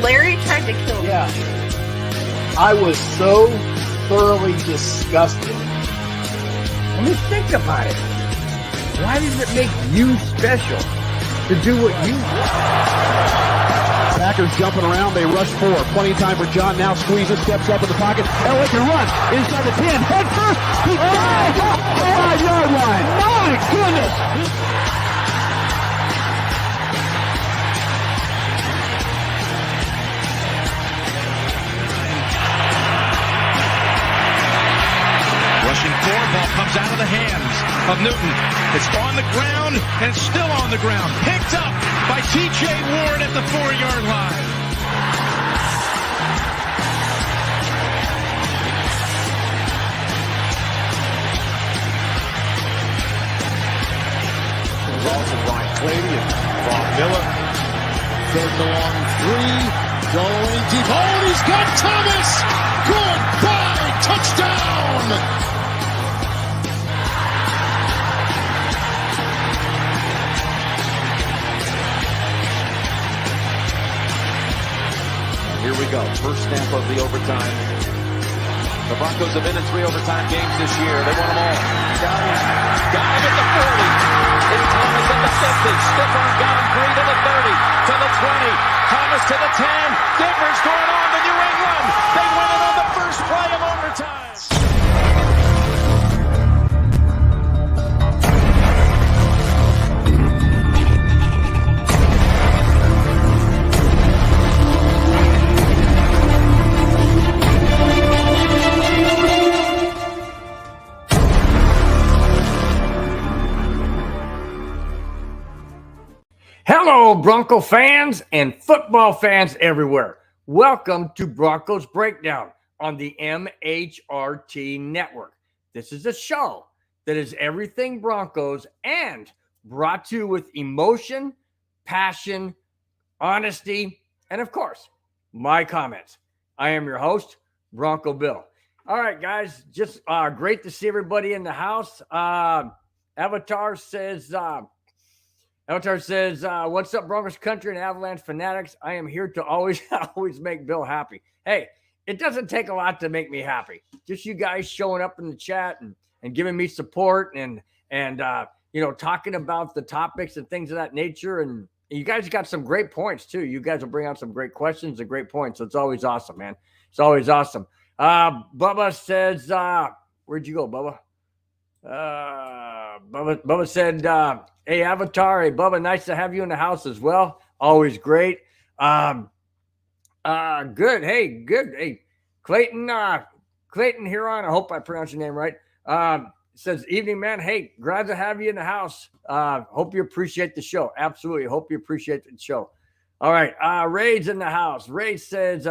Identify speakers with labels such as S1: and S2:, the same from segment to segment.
S1: Larry tried to kill me.
S2: Yeah. I was so thoroughly disgusted.
S3: I mean, think about it. Why does it make you special to do what you do?
S4: Packers jumping around. They rush 4. Plenty of time for John. Now squeezes, steps up in the pocket. Elway can run inside the 10. Head first. He dives off the 5-yard line. My goodness.
S5: Rushing 4, ball comes out of the hands of Newton. It's on the ground, and it's still on the ground. Picked up by T.J. Ward at the 4-yard line.
S4: There's also Brian Clady and Bob Miller. Third and long 3. Going deep. Oh, he's got Thomas. Goodbye. Touchdown. Here we go. First snap of the overtime. The Broncos have been in 3 overtime games this year. They won them all. Got him at the 40. It's Thomas at the 50. Stiff arm got him 3 to the 30. To the 20. Thomas to the 10. Denver's going on to New England. They win it on the first play of overtime.
S3: Hello, Bronco fans and football fans everywhere. Welcome to Broncos Breakdown on the MHRT Network. This is a show that is everything Broncos and brought to you with emotion, passion, honesty, and of course, my comments. I am your host, Bronco Bill. All right, guys, just great to see everybody in the house. Avatar says, what's up, Broncos country and Avalanche fanatics? I am here to always make Bill happy. Hey, it doesn't take a lot to make me happy. Just you guys showing up in the chat and giving me support and talking about the topics and things of that nature. And you guys got some great points too. You guys will bring out some great questions and great points. So it's always awesome, man. It's always awesome. Bubba says, where'd you go, Bubba? Bubba said, hey, Avatar. Hey, Bubba, nice to have you in the house as well. Always great. Good. Hey, good. Hey, Clayton Huron. I hope I pronounced your name right. Says, evening, man. Hey, glad to have you in the house. Hope you appreciate the show. Absolutely. Hope you appreciate the show. All right. Ray's in the house. Ray says,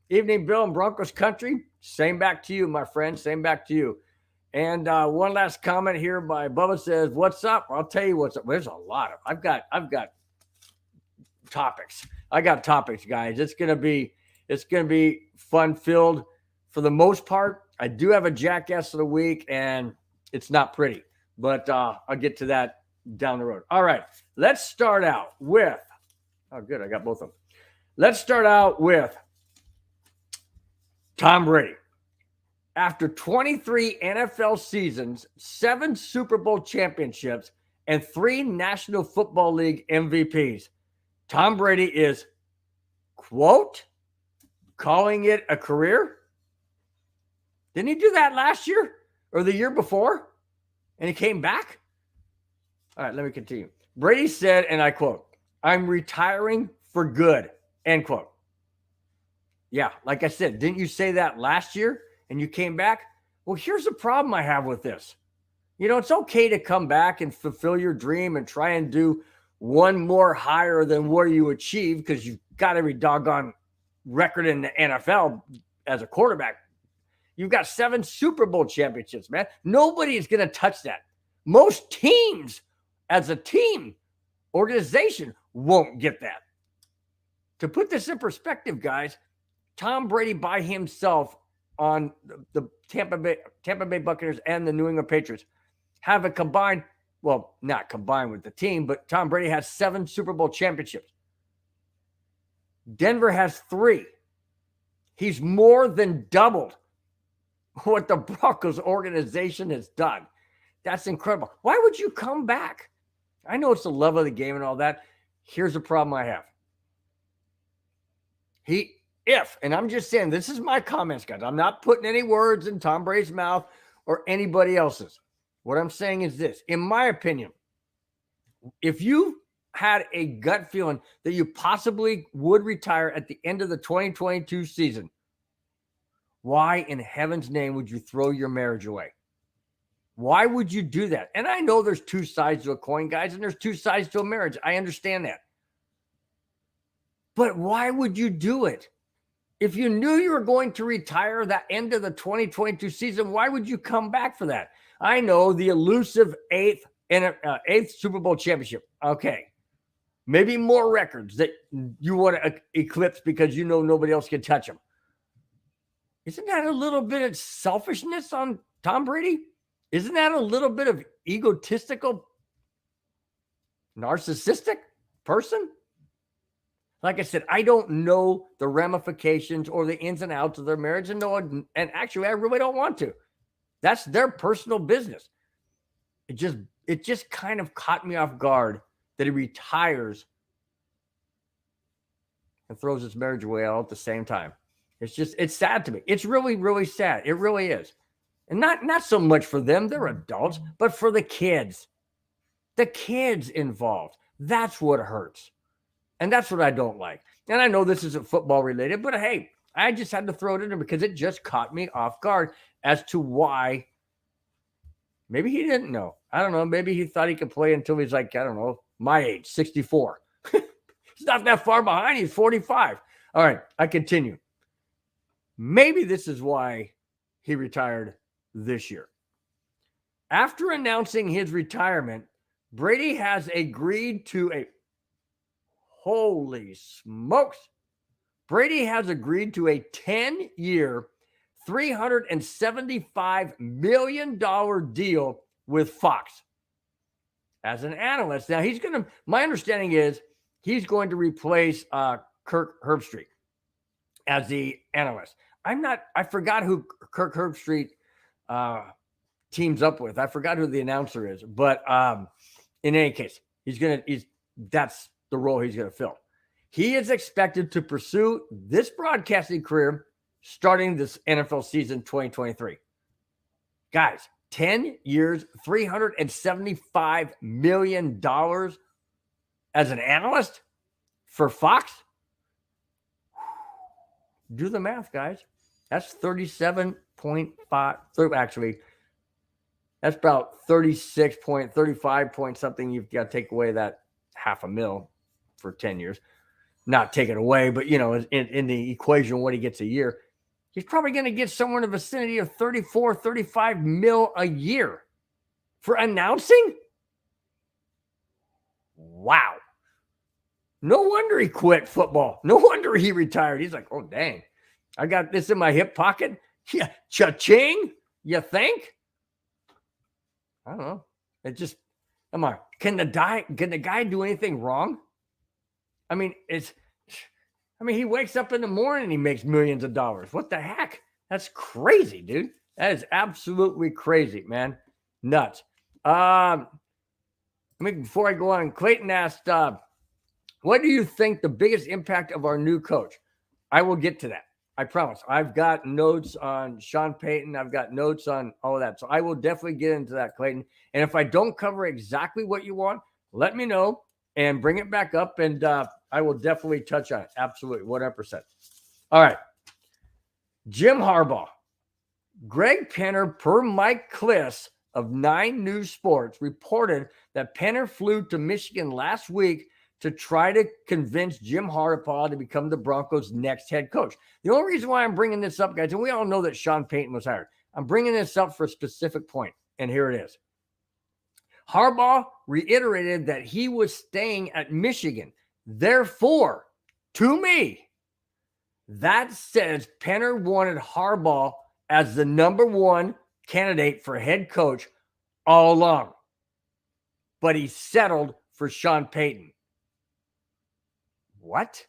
S3: evening, Bill and Broncos country. Same back to you, my friend. Same back to you. And one last comment here by Bubba says, what's up? I'll tell you what's up. There's a lot of, I've got topics. I got topics, guys. It's going to be fun filled for the most part. I do have a jackass of the week and it's not pretty, but I'll get to that down the road. All right. Let's start out with, oh, good. I got both of them. Let's start out with Tom Brady. After 23 NFL seasons, 7 Super Bowl championships, and 3 National Football League MVPs, Tom Brady is, quote, calling it a career. Didn't he do that last year or the year before? And he came back? All right, let me continue. Brady said, and I quote, I'm retiring for good, end quote. Yeah, like I said, didn't you say that last year? And you came back? Well, here's the problem I have with this. You know, it's okay to come back and fulfill your dream and try and do one more higher than where you achieved because you've got every doggone record in the NFL as a quarterback. You've got 7 Super Bowl championships, man. Nobody is going to touch that. Most teams, as a team, organization, won't get that. To put this in perspective, guys, Tom Brady by himself on the Tampa Bay Buccaneers and the New England Patriots have a combined Well, not combined with the team, but Tom Brady has 7 Super Bowl championships. Denver has 3. He's more than doubled what the Broncos organization has done. That's incredible. Why would you come back? I know it's the love of the game and all that. Here's the problem I have. And I'm just saying, this is my comments, guys. I'm not putting any words in Tom Brady's mouth or anybody else's. What I'm saying is this. In my opinion, if you had a gut feeling that you possibly would retire at the end of the 2022 season, why in heaven's name would you throw your marriage away? Why would you do that? And I know there's 2 sides to a coin, guys, and there's 2 sides to a marriage. I understand that. But why would you do it? If you knew you were going to retire that end of the 2022 season, why would you come back for that? I know the elusive 8th Super Bowl championship. Okay. Maybe more records that you want to eclipse because you know nobody else can touch them. Isn't that a little bit of selfishness on Tom Brady? Isn't that a little bit of egotistical, narcissistic person? Like I said, I don't know the ramifications or the ins and outs of their marriage, and actually, I really don't want to. That's their personal business. It just kind of caught me off guard that he retires and throws his marriage away all at the same time. It's sad to me. It's really, really sad. It really is. And not so much for them, they're adults, but for the kids. The kids involved. That's what hurts. And that's what I don't like. And I know this isn't football related, but hey, I just had to throw it in there because it just caught me off guard as to why. Maybe he didn't know. I don't know. Maybe he thought he could play until he's like, I don't know, my age, 64. He's not that far behind. He's 45. All right, I continue. Maybe this is why he retired this year. After announcing his retirement, Brady has agreed to holy smokes. Brady has agreed to a 10-year, $375 million deal with Fox as an analyst. Now, my understanding is he's going to replace Kirk Herbstreit as the analyst. I forgot who Kirk Herbstreit teams up with. I forgot who the announcer is, but in any case, that's the role he's going to fill. He is expected to pursue this broadcasting career starting this NFL season 2023. Guys, 10 years, $375 million as an analyst for Fox. Do the math, guys. That's 37.5. Actually, that's about 36.35 point something. You've got to take away that $500,000 for 10 years. Not take it away, but in the equation, what he gets a year, he's probably going to get somewhere in the vicinity of 35 mil a year for announcing. Wow. No wonder he quit football. No wonder he retired. He's like, oh, dang, I got this in my hip pocket. Yeah, cha-ching, you think? I don't know. It just, come on. Can the guy do anything wrong? I mean, he wakes up in the morning and he makes millions of dollars. What the heck? That's crazy, dude. That is absolutely crazy, man. Nuts. Before I go on, Clayton asked, what do you think the biggest impact of our new coach? I will get to that. I promise. I've got notes on Sean Payton. I've got notes on all of that. So I will definitely get into that, Clayton. And if I don't cover exactly what you want, let me know and bring it back up. And I will definitely touch on it. Absolutely. 100%. All right. Jim Harbaugh. Greg Penner, per Mike Kliss of 9 News Sports, reported that Penner flew to Michigan last week to try to convince Jim Harbaugh to become the Broncos' next head coach. The only reason why I'm bringing this up, guys, and we all know that Sean Payton was hired. I'm bringing this up for a specific point, and here it is. Harbaugh reiterated that he was staying at Michigan. Therefore, to me, that says Penner wanted Harbaugh as the number 1 candidate for head coach all along. but he settled for Sean Payton. What?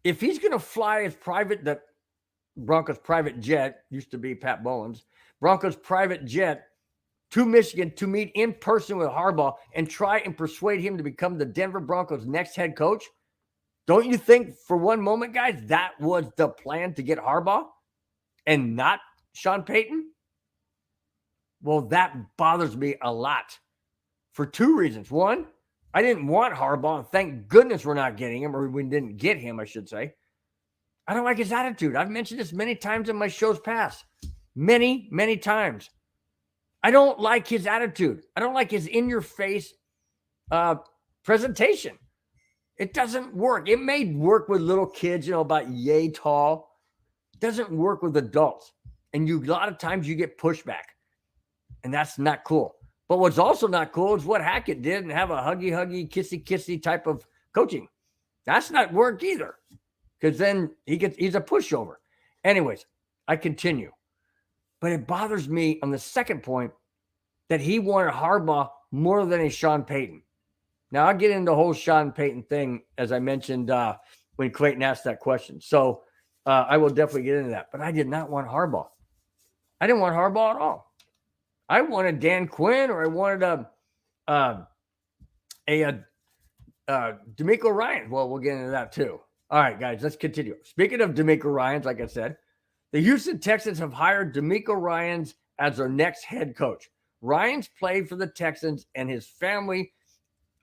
S3: If he's going to fly his the Broncos private jet, used to be Pat Bowlen's, Broncos private jet to Michigan to meet in person with Harbaugh and try and persuade him to become the Denver Broncos' next head coach, don't you think for one moment, guys, that was the plan to get Harbaugh and not Sean Payton? Well, that bothers me a lot for two reasons. One, I didn't want Harbaugh, and thank goodness we're not getting him, or we didn't get him, I should say. I don't like his attitude. I've mentioned this many times in my shows past. Many, many times. I don't like his attitude. I don't like his in-your-face presentation. It doesn't work. It may work with little kids, about yay tall. It doesn't work with adults. And a lot of times you get pushback. And that's not cool. But what's also not cool is what Hackett did and have a huggy, kissy type of coaching. That's not work either. Because then he's a pushover. Anyways, I continue. But it bothers me on the second point that he wanted Harbaugh more than a Sean Payton. Now, I'll get into the whole Sean Payton thing, as I mentioned when Clayton asked that question. So I will definitely get into that. But I did not want Harbaugh. I didn't want Harbaugh at all. I wanted Dan Quinn, or I wanted DeMeco Ryans. Well, we'll get into that too. All right, guys, let's continue. Speaking of DeMeco Ryans, like I said, the Houston Texans have hired DeMeco Ryans as their next head coach. Ryans played for the Texans, and his family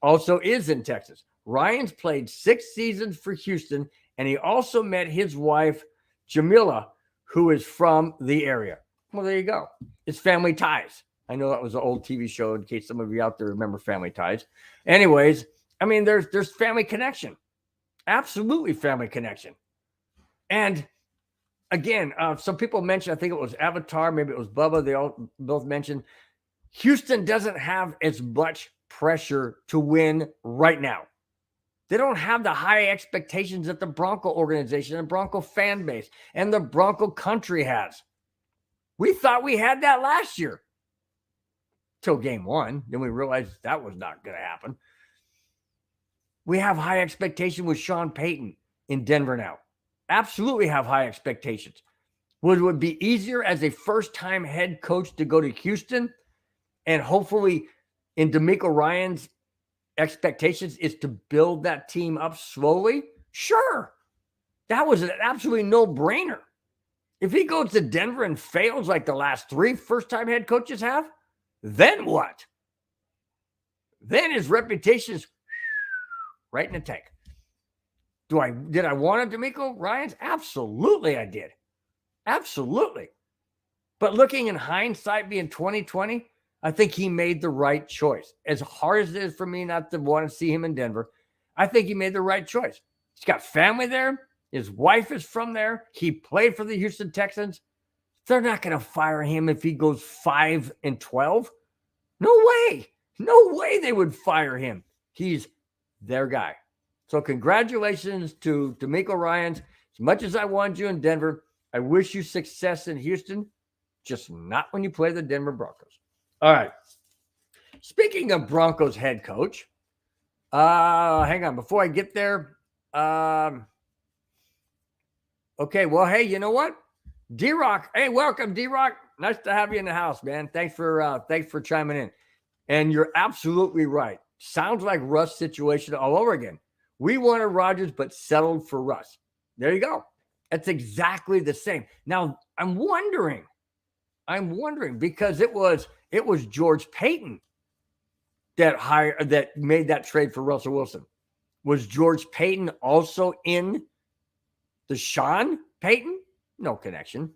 S3: also is in Texas. Ryans played 6 seasons for Houston, and he also met his wife, Jamila, who is from the area. Well, there you go. It's Family Ties. I know that was an old TV show in case some of you out there remember Family Ties. Anyways, I mean, there's family connection. Absolutely family connection. And again, some people mentioned, I think it was Avatar, maybe it was Bubba, they all both mentioned, Houston doesn't have as much pressure to win right now. They don't have the high expectations that the Bronco organization and Bronco fan base and the Bronco country has. We thought we had that last year till game 1. Then we realized that was not going to happen. We have high expectation with Sean Payton in Denver now. Absolutely have high expectations. Would it be easier as a first-time head coach to go to Houston and hopefully in DeMeco Ryans' expectations is to build that team up slowly? Sure. That was an absolutely no-brainer. If he goes to Denver and fails like the last 3 first-time head coaches have, then what? Then his reputation is right in the tank. Did I want a DeMeco Ryans? Absolutely I did. Absolutely. But looking in hindsight, being 2020, I think he made the right choice. As hard as it is for me not to want to see him in Denver, I think he made the right choice. He's got family there. His wife is from there. He played for the Houston Texans. They're not going to fire him if he goes 5-12. No way. No way they would fire him. He's their guy. So congratulations to DeMeco Ryans. As much as I wanted you in Denver, I wish you success in Houston, just not when you play the Denver Broncos. All right. Speaking of Broncos head coach, hang on. Before I get there, okay, well, hey, you know what? D-Rock, hey, welcome, D-Rock. Nice to have you in the house, man. Thanks for chiming in. And you're absolutely right. Sounds like Russ' situation all over again. We wanted Rodgers, but settled for Russ. There you go. That's exactly the same. Now, I'm wondering because it was George Payton that made that trade for Russell Wilson. Was George Payton also in the Sean Payton? No connection.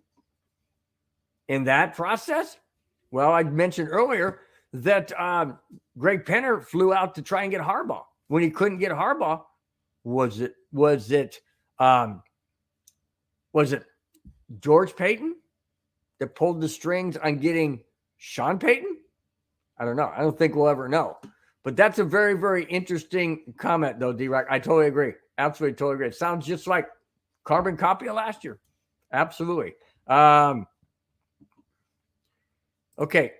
S3: In that process? Well, I mentioned earlier that Greg Penner flew out to try and get Harbaugh. When he couldn't get Harbaugh, was it George Payton that pulled the strings on getting Sean Payton? I don't know. I don't think we'll ever know. But that's a very, very interesting comment, though, D-Rock. I totally agree. Absolutely, totally agree. It sounds just like carbon copy of last year. Absolutely. Okay.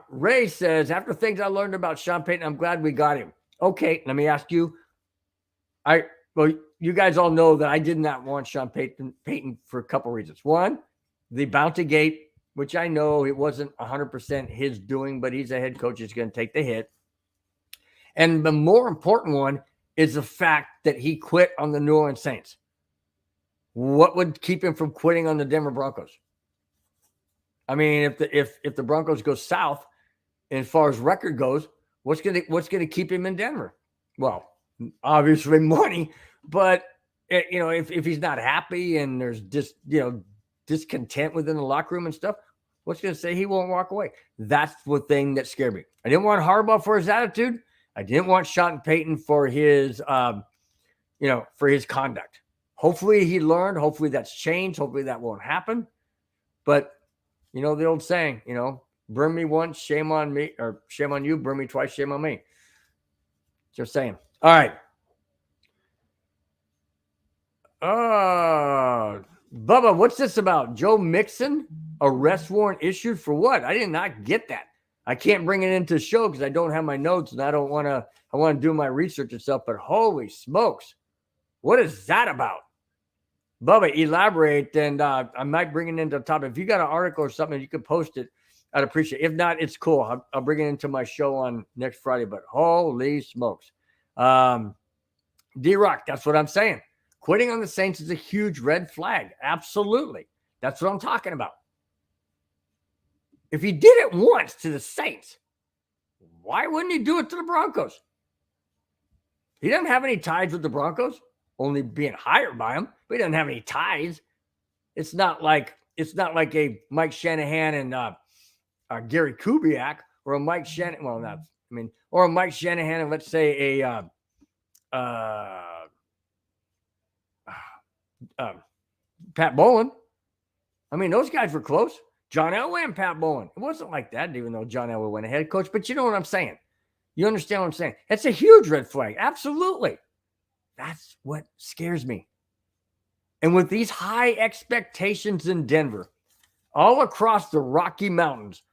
S3: Ray says, after things I learned about Sean Payton, I'm glad we got him. Okay. Let me ask you. Well, you guys all know that I did not want Sean Payton for a couple reasons. One, the bounty gate, which I know it wasn't 100% his doing, but he's a head coach. He's going to take the hit. And the more important one is the fact that he quit on the New Orleans Saints. What would keep him from quitting on the Denver Broncos? I mean, if the Broncos go south, as far as record goes, what's gonna keep him in Denver? Well, obviously money, but if he's not happy and there's just discontent within the locker room and stuff, what's gonna say he won't walk away? That's the thing that scared me. I didn't want Harbaugh for his attitude. I didn't want Sean Payton for his for his conduct. Hopefully he learned. Hopefully that's changed. Hopefully that won't happen. But the old saying, burn me once, shame on me, or shame on you, burn me twice, shame on me. Just saying. All right. Bubba, what's this about? Joe Mixon, arrest warrant issued for what? I did not get that. I can't bring it into the show because I don't have my notes and I want to do my research and stuff, but holy smokes. What is that about? Bubba, elaborate, and I might bring it into the topic. If you got an article or something, you could post it. I'd appreciate it. If not, it's cool. I'll bring it into my show on next Friday, but holy smokes. D-Rock, that's what I'm saying. Quitting on the Saints is a huge red flag. Absolutely. That's what I'm talking about. If he did it once to the Saints, why wouldn't he do it to the Broncos? He doesn't have any ties with the Broncos, only being hired by them, but he doesn't have any ties. It's not like a Mike Shanahan and Gary Kubiak, or a Mike Shanahan. Well, or a Mike Shanahan and let's say a Pat Bowlen. I mean, those guys were close. John Elway and Pat Bowlen. It wasn't like that, even though John Elway went ahead coach. But you know what I'm saying. You understand what I'm saying? That's a huge red flag. Absolutely. That's what scares me. And with these high expectations in Denver, all across the Rocky Mountains,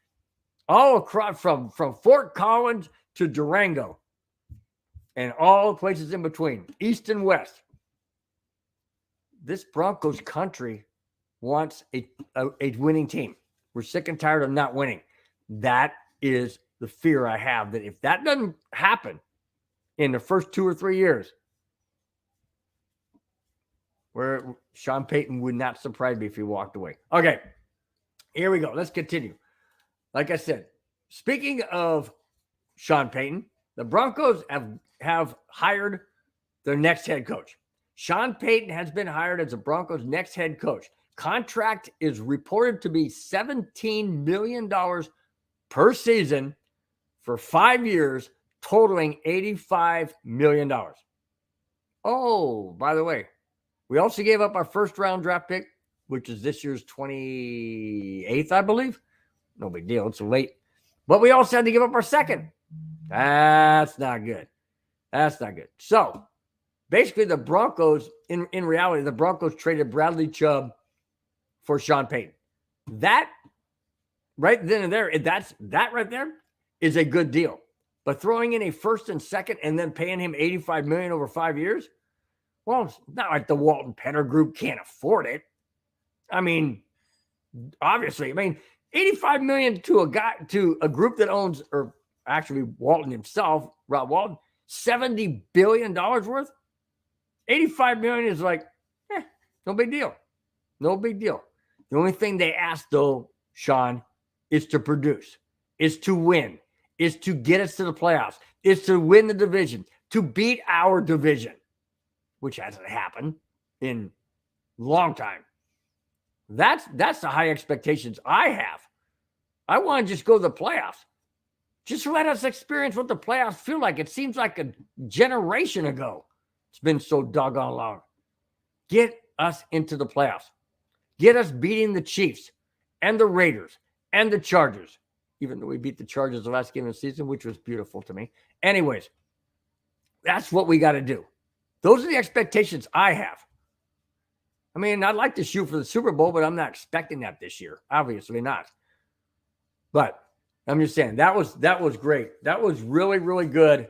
S3: all across from Fort Collins to Durango, and all the places in between, east and west, this Broncos country wants a winning team. We're sick and tired of not winning. That is the fear I have, that if that doesn't happen in the first 2 or 3 years, where Sean Payton would not surprise me if he walked away. Okay, here we go. Let's continue. Like I said, speaking of Sean Payton, the Broncos have hired their next head coach. Sean Payton has been hired as the Broncos' next head coach. Contract is reported to be $17 million per season for 5 years, totaling $85 million. Oh, by the way, we also gave up our first-round draft pick, which is this year's 28th, I believe. No big deal. It's late. But we also had to give up our second. That's not good. That's not good. So, basically, the Broncos, in reality, the Broncos traded Bradley Chubb for Sean Payton. That right then and there, that right there is a good deal. But throwing in a first and second and then paying him $85 million over 5 years, well, it's not like the Walton Penner Group can't afford it. I mean, obviously, $85 million to a group that owns, or actually Walton himself, Rob Walton, $70 billion worth. $85 million is like, no big deal. No big deal. The only thing they ask, though, Sean, is to produce, is to win, is to get us to the playoffs, is to win the division, to beat our division, which hasn't happened in a long time. That's the high expectations I have. I want to just go to the playoffs. Just let us experience what the playoffs feel like. It seems like a generation ago. It's been so doggone long. Get us into the playoffs. Get us beating the Chiefs and the Raiders and the Chargers, even though we beat the Chargers the last game of the season, which was beautiful to me. Anyways, that's what we got to do. Those are the expectations I have. I'd like to shoot for the Super Bowl, but I'm not expecting that this year. Obviously not. But I'm just saying that was great. That was really, really good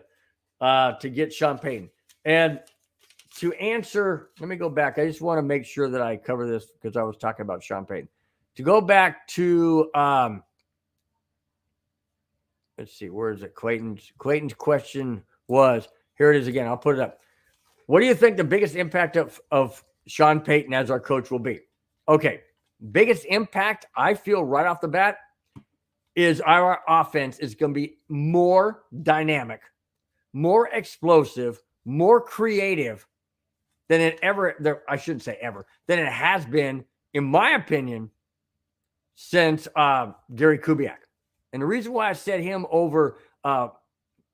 S3: to get Sean Payton. And to answer, let me go back. I just want to make sure that I cover this because I was talking about Sean Payton. To go back to, let's see, where is it? Clayton's question was, here it is again. I'll put it up. What do you think the biggest impact of Sean Payton as our coach will be? Okay, biggest impact I feel right off the bat is our offense is going to be more dynamic, more explosive, more creative than it ever, I shouldn't say ever, than it has been, in my opinion, since Gary Kubiak. And the reason why I said him over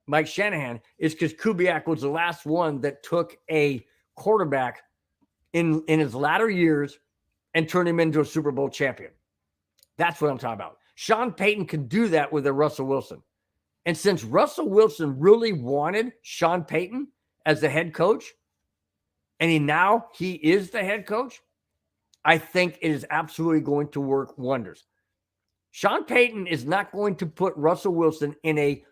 S3: Mike Shanahan is because Kubiak was the last one that took a quarterback in his latter years and turned him into a Super Bowl champion. That's what I'm talking about. Sean Payton could do that with a Russell Wilson. And since Russell Wilson really wanted Sean Payton as the head coach, and he is the head coach, I think it is absolutely going to work wonders. Sean Payton is not going to put Russell Wilson in a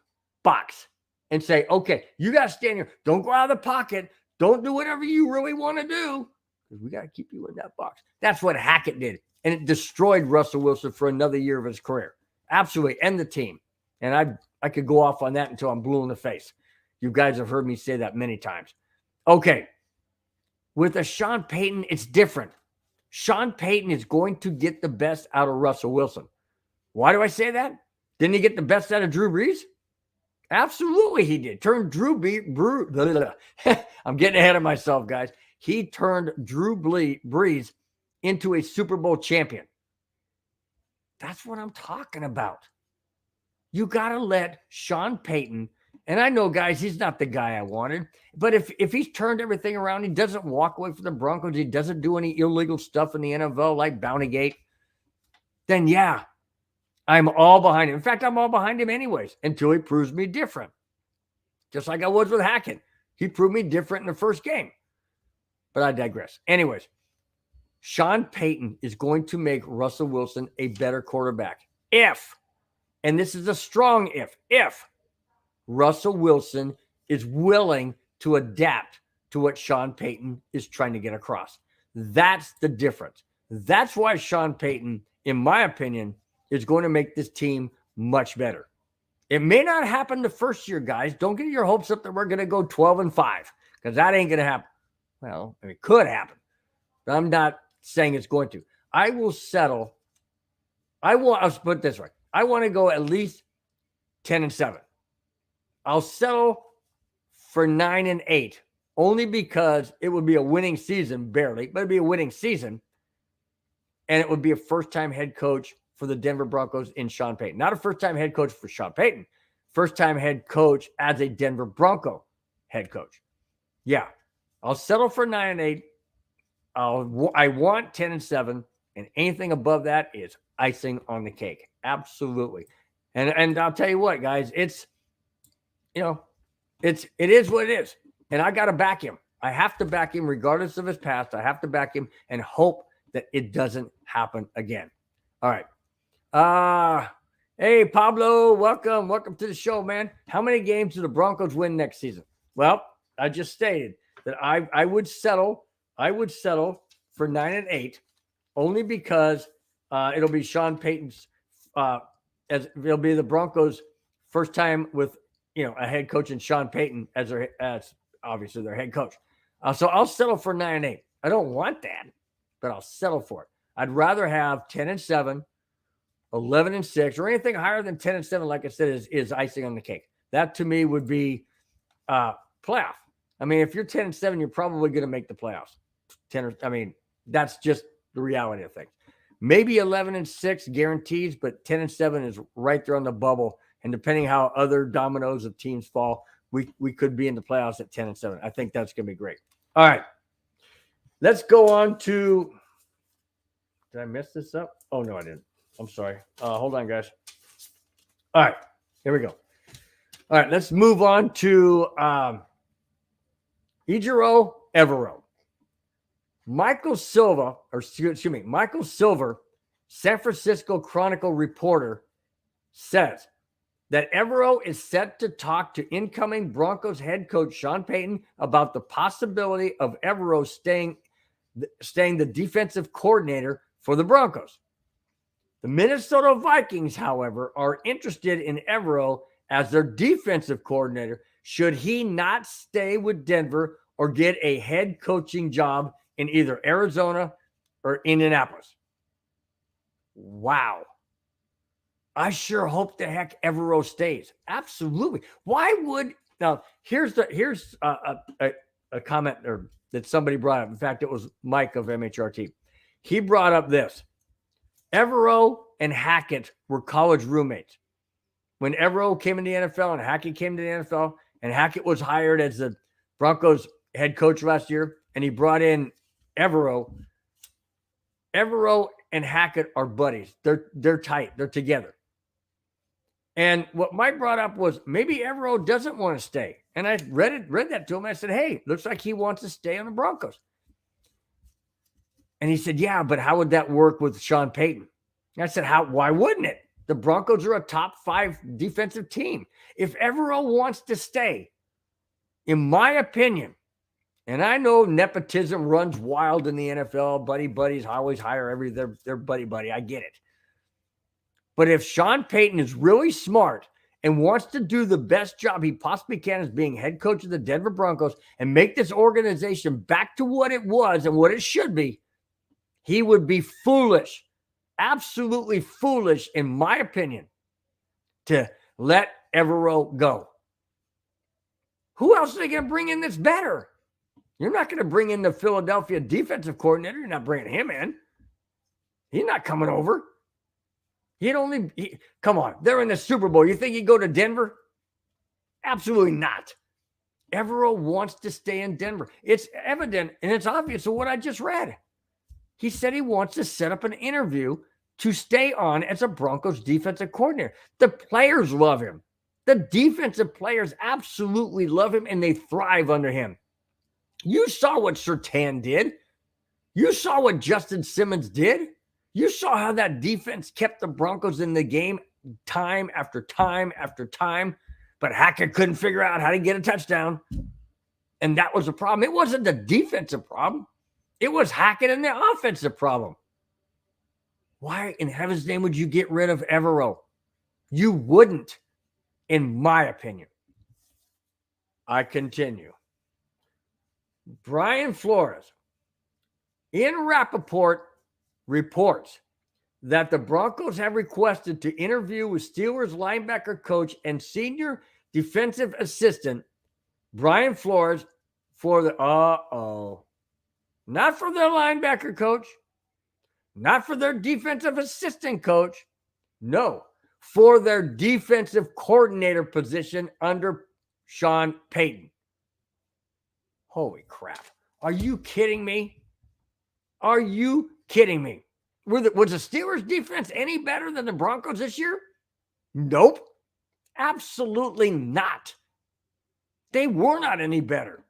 S3: box and say, okay, you got to stand here. Don't go out of the pocket. Don't do whatever you really want to do because we got to keep you in that box. That's what Hackett did. And it destroyed Russell Wilson for another year of his career. Absolutely. And the team. And I could go off on that until I'm blue in the face. You guys have heard me say that many times. Okay. With a Sean Payton, it's different. Sean Payton is going to get the best out of Russell Wilson. Why do I say that? Didn't he get the best out of Drew Brees? Absolutely he did. Turned I'm getting ahead of myself, guys. He turned Drew Brees into a Super Bowl champion. That's what I'm talking about. You got to let Sean Payton, and I know, guys, he's not the guy I wanted, but if he's turned everything around, he doesn't walk away from the Broncos, he doesn't do any illegal stuff in the NFL like Bountygate, then yeah, I'm all behind him. In fact, I'm all behind him anyways until he proves me different. Just like I was with Hackett. He proved me different in the first game. But I digress. Anyways, Sean Payton is going to make Russell Wilson a better quarterback. And this is a strong if Russell Wilson is willing to adapt to what Sean Payton is trying to get across. That's the difference. That's why Sean Payton, in my opinion, is going to make this team much better. It may not happen the first year, guys. Don't get your hopes up that we're going to go 12-5 because that ain't going to happen. Well, it could happen, but I'm not saying it's going to. I will settle. I'll put it this way. I want to go at least 10-7. I'll settle for 9-8 only because it would be a winning season, barely, but it'd be a winning season. And it would be a first-time head coach for the Denver Broncos in Sean Payton. Not a first-time head coach for Sean Payton. First-time head coach as a Denver Bronco head coach. Yeah, I'll settle for 9-8. I want 10-7, and anything above that is icing on the cake. Absolutely. And I'll tell you what, guys, it is what it is. And I got to back him. I have to back him regardless of his past. I have to back him and hope that it doesn't happen again. All right. Hey, Pablo, welcome to the show, man. How many games do the Broncos win next season? Well, I just stated that I would settle for 9-8 only because it'll be Sean Payton's as it'll be the Broncos' first time with a head coach and Sean Payton as obviously their head coach. So I'll settle for 9-8. I don't want that, but I'll settle for it. I'd rather have 10-7, 11-6, or anything higher than 10-7. Like I said, is icing on the cake. That to me would be playoff. I mean, if you're 10-7, you're probably going to make the playoffs. That's just the reality of things. Maybe 11-6 guarantees, but 10-7 is right there on the bubble. And depending how other dominoes of teams fall, we could be in the playoffs at 10-7. I think that's going to be great. All right. Let's go on to – did I mess this up? Oh, no, I didn't. I'm sorry. Hold on, guys. All right. Here we go. All right. Let's move on to Evero. Michael Silver, San Francisco Chronicle reporter, says that Evero is set to talk to incoming Broncos head coach Sean Payton about the possibility of Evero staying the defensive coordinator for the Broncos. The Minnesota Vikings, however, are interested in Evero as their defensive coordinator should he not stay with Denver or get a head coaching job in either Arizona or Indianapolis. Wow. I sure hope the heck Evero stays. Absolutely. Why would now? Here's a comment that somebody brought up. In fact, it was Mike of MHRT. He brought up this. Evero and Hackett were college roommates. When Evero came into the NFL and Hackett came to the NFL, and Hackett was hired as the Broncos head coach last year, and he brought in Evero. Evero and Hackett are buddies. They're tight. They're together. And what Mike brought up was maybe Evero doesn't want to stay. And I read that to him. I said, hey, looks like he wants to stay on the Broncos. And he said, yeah, but how would that work with Sean Payton? And I said, why wouldn't it? The Broncos are a top 5 defensive team. If Evero wants to stay, in my opinion, and I know nepotism runs wild in the NFL, buddies always hire their buddy. I get it. But if Sean Payton is really smart and wants to do the best job he possibly can as being head coach of the Denver Broncos and make this organization back to what it was and what it should be, he would be foolish, absolutely foolish, in my opinion, to let Evero go. Who else are they going to bring in that's better? You're not going to bring in the Philadelphia defensive coordinator. You're not bringing him in. He's not coming over. Come on. They're in the Super Bowl. You think he'd go to Denver? Absolutely not. Evero wants to stay in Denver. It's evident and it's obvious of what I just read. He said he wants to set up an interview to stay on as a Broncos defensive coordinator. The players love him. The defensive players absolutely love him, and they thrive under him. You saw what Surtain did. You saw what Justin Simmons did. You saw how that defense kept the Broncos in the game time after time after time, but Hackett couldn't figure out how to get a touchdown, and that was a problem. It wasn't the defensive problem. It was Hackett and the offensive problem. Why in heaven's name would you get rid of Evero? You wouldn't, in my opinion. I continue. Brian Flores in Rappaport reports that the Broncos have requested to interview with Steelers linebacker coach and senior defensive assistant Brian Flores for the not for their linebacker coach, not for their defensive assistant coach, no, for their defensive coordinator position under Sean Payton. Holy crap. Are you kidding me? Are you kidding me? Was the Steelers defense any better than the Broncos this year? Nope. Absolutely not. They were not any better.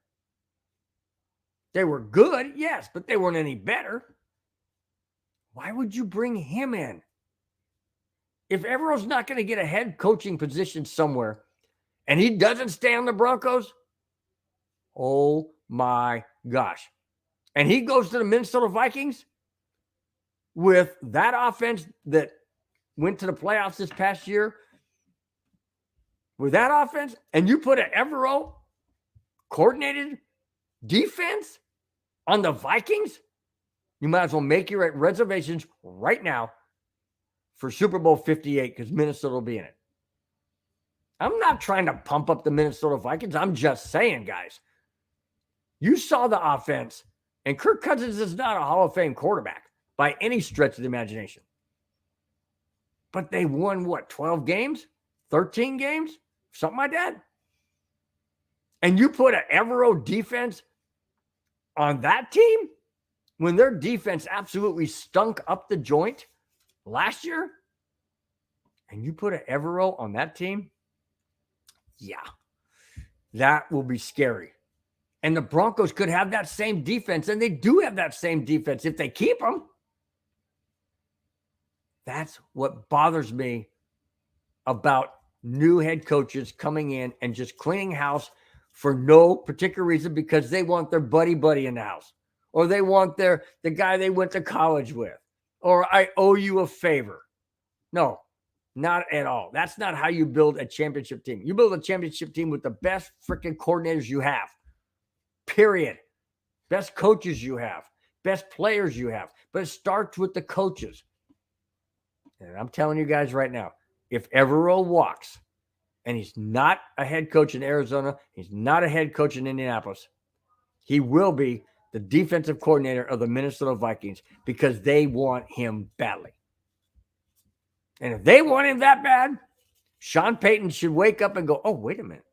S3: They were good, yes, but they weren't any better. Why would you bring him in? If Evero's not going to get a head coaching position somewhere and he doesn't stay on the Broncos, oh my gosh. And he goes to the Minnesota Vikings with that offense that went to the playoffs this past year. With that offense, and you put an Evero coordinated defense on the Vikings, you might as well make your reservations right now for Super Bowl 58 because Minnesota will be in it. I'm not trying to pump up the Minnesota Vikings. I'm just saying, guys, you saw the offense, and Kirk Cousins is not a Hall of Fame quarterback by any stretch of the imagination. But they won, 12 games? 13 games? Something like that. And you put an Evero defense on that team when their defense absolutely stunk up the joint last year, and you put an Evero on that team, yeah, that will be scary. And the Broncos could have that same defense, and they do have that same defense if they keep them. That's what bothers me about new head coaches coming in and just cleaning house for no particular reason because they want their buddy in the house, or they want the guy they went to college with, or I owe you a favor. No, not at all. That's not how you build a championship team. You build a championship team with the best freaking coordinators you have, period. Best coaches you have, best players you have. But it starts with the coaches. And I'm telling you guys right now, if Evero walks and he's not a head coach in Arizona, he's not a head coach in Indianapolis, he will be the defensive coordinator of the Minnesota Vikings because they want him badly. And if they want him that bad, Sean Payton should wake up and go, oh, wait a minute.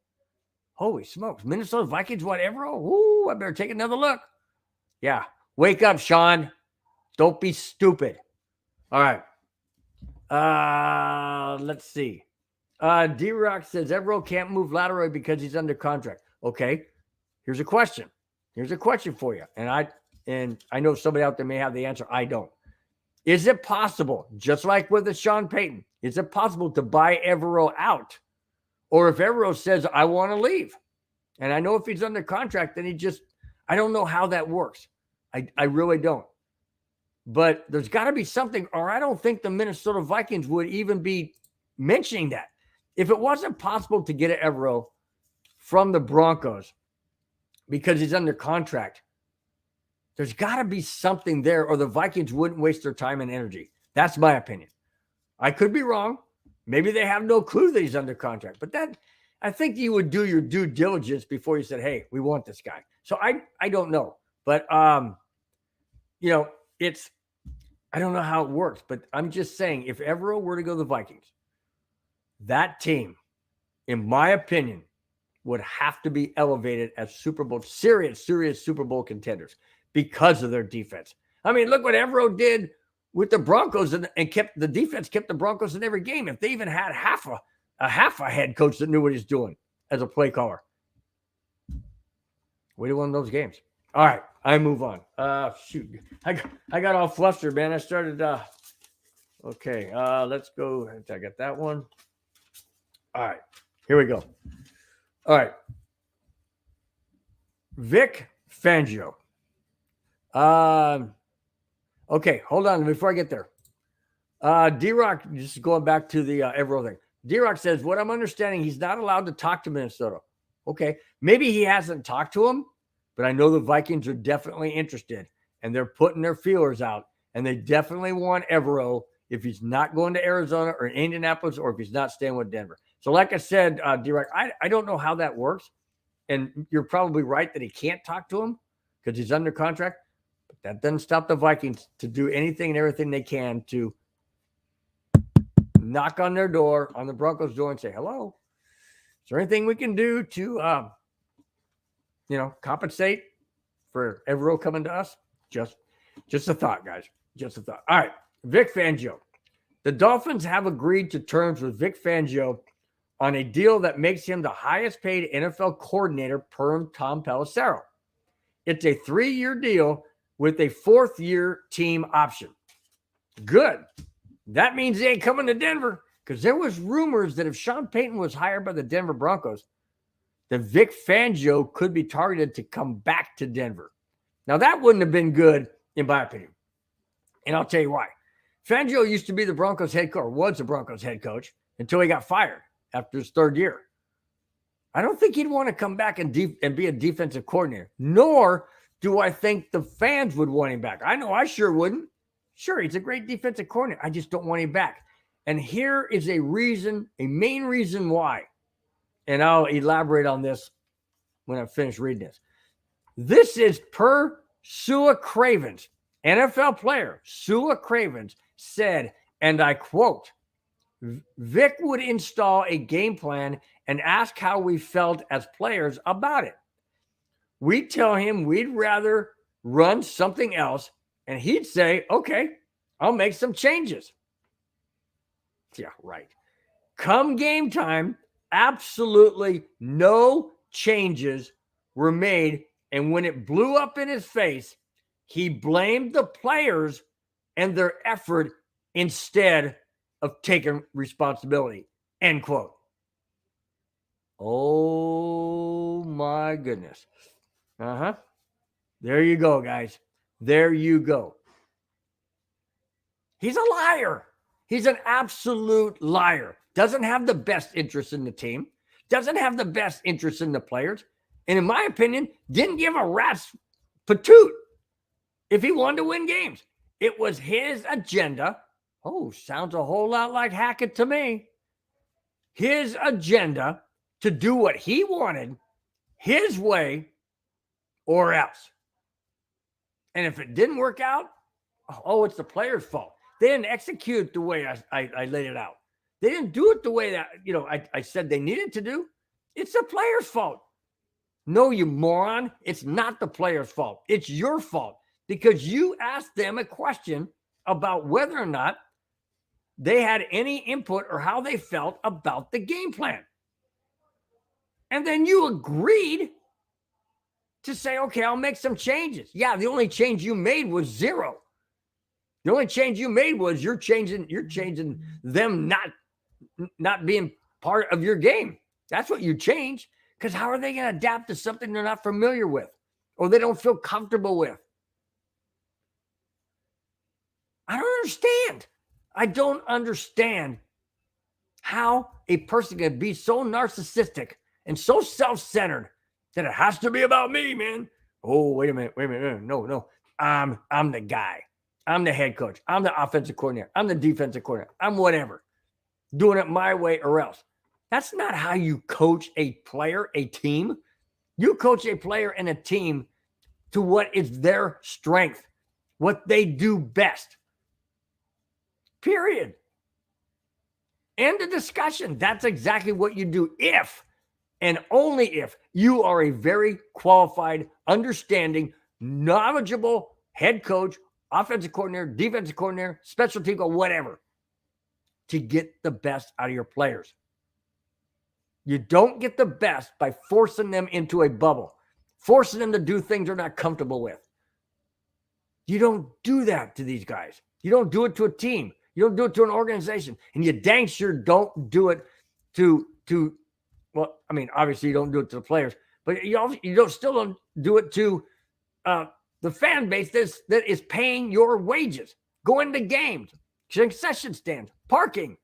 S3: Holy smokes, Minnesota Vikings want Evero? Ooh, I better take another look. Yeah, wake up, Sean. Don't be stupid. All right. Let's see. D-Rock says Evero can't move laterally because he's under contract. Okay, here's a question. Here's a question for you. And I know somebody out there may have the answer. I don't. Is it possible, just like with the Sean Payton, is it possible to buy Evero out? Or if Evero says, I want to leave, and I know if he's under contract, then I don't know how that works. I really don't. But there's got to be something, or I don't think the Minnesota Vikings would even be mentioning that. If it wasn't possible to get an Evero from the Broncos because he's under contract, there's got to be something there, or the Vikings wouldn't waste their time and energy. That's my opinion. I could be wrong. Maybe they have no clue that he's under contract. But I think you would do your due diligence before you said, hey, we want this guy. So I don't know. But, I don't know how it works. But I'm just saying, if Evero were to go to the Vikings, that team, in my opinion, would have to be elevated as serious Super Bowl contenders because of their defense. I mean, look what Evero did with the Broncos and kept the Broncos in every game. If they even had half a head coach that knew what he's doing as a play caller, we'd have won those games. All right, I move on. Shoot, I got all flustered, man. I started. Okay, let's go. I got that one. All right, here we go. All right, Vic Fangio. Okay, hold on before I get there. D-Rock, just going back to the Evero thing. D-Rock says, what I'm understanding, he's not allowed to talk to Minnesota. Okay, maybe he hasn't talked to him, but I know the Vikings are definitely interested, and they're putting their feelers out, and they definitely want Evero if he's not going to Arizona or Indianapolis, or if he's not staying with Denver. So like I said, D-Rock, I don't know how that works, and you're probably right that he can't talk to him because he's under contract. That doesn't stop the Vikings to do anything and everything they can to knock on their door, on the Broncos' door, and say, hello, is there anything we can do to, compensate for Evero coming to us? Just a thought, guys. Just a thought. All right, Vic Fangio. The Dolphins have agreed to terms with Vic Fangio on a deal that makes him the highest paid NFL coordinator per Tom Pelissero. It's a 3-year deal with a 4th-year team option. Good. That means they ain't coming to Denver, because there was rumors that if Sean Payton was hired by the Denver Broncos, that Vic Fangio could be targeted to come back to Denver. Now, that wouldn't have been good, in my opinion. And I'll tell you why. Fangio used to be the Broncos head coach, was the Broncos head coach, until he got fired after his 3rd year. I don't think he'd want to come back and be a defensive coordinator, nor do I think the fans would want him back. I know I sure wouldn't. Sure, he's a great defensive coordinator. I just don't want him back. And here is a main reason why. And I'll elaborate on this when I finish reading this. This is per Sua Cravens, NFL player. Sua Cravens said, and I quote, Vic would install a game plan and ask how we felt as players about it. We'd tell him we'd rather run something else, and he'd say, okay, I'll make some changes. Yeah, right. Come game time, absolutely no changes were made, and when it blew up in his face, he blamed the players and their effort instead of taking responsibility. End quote. Oh, my goodness. There you go, guys. There you go. He's a liar. He's an absolute liar. Doesn't have the best interest in the team. Doesn't have the best interest in the players. And in my opinion, didn't give a rat's patoot if he wanted to win games. It was his agenda. Oh, sounds a whole lot like Hackett to me. His agenda to do what he wanted his way or else. And if it didn't work out, oh, it's the player's fault. They didn't execute the way I laid it out. They didn't do it the way that, I said they needed to do. It's the player's fault. No, you moron. It's not the player's fault. It's your fault because you asked them a question about whether or not they had any input or how they felt about the game plan. And then you agreed to say, okay, I'll make some changes. Yeah, the only change you made was 0. The only change you made was you're changing them not being part of your game. That's what you changed. Because how are they going to adapt to something they're not familiar with or they don't feel comfortable with? I don't understand. I don't understand how a person can be so narcissistic and so self-centered that it has to be about me, man. Oh, wait a minute. No. I'm the guy. I'm the head coach. I'm the offensive coordinator. I'm the defensive coordinator. I'm whatever. Doing it my way or else. That's not how you coach a player, a team. You coach a player and a team to what is their strength, what they do best. Period. End of discussion. That's exactly what you do if and only if you are a very qualified, understanding, knowledgeable head coach, offensive coordinator, defensive coordinator, special team, or whatever, to get the best out of your players. You don't get the best by forcing them into a bubble, forcing them to do things they're not comfortable with. You don't do that to these guys. You don't do it to a team. You don't do it to an organization. And you dang sure don't do it to well, I mean, obviously you don't do it to the players, but still don't do it to the fan base that is paying your wages, going to games, concession stands, parking,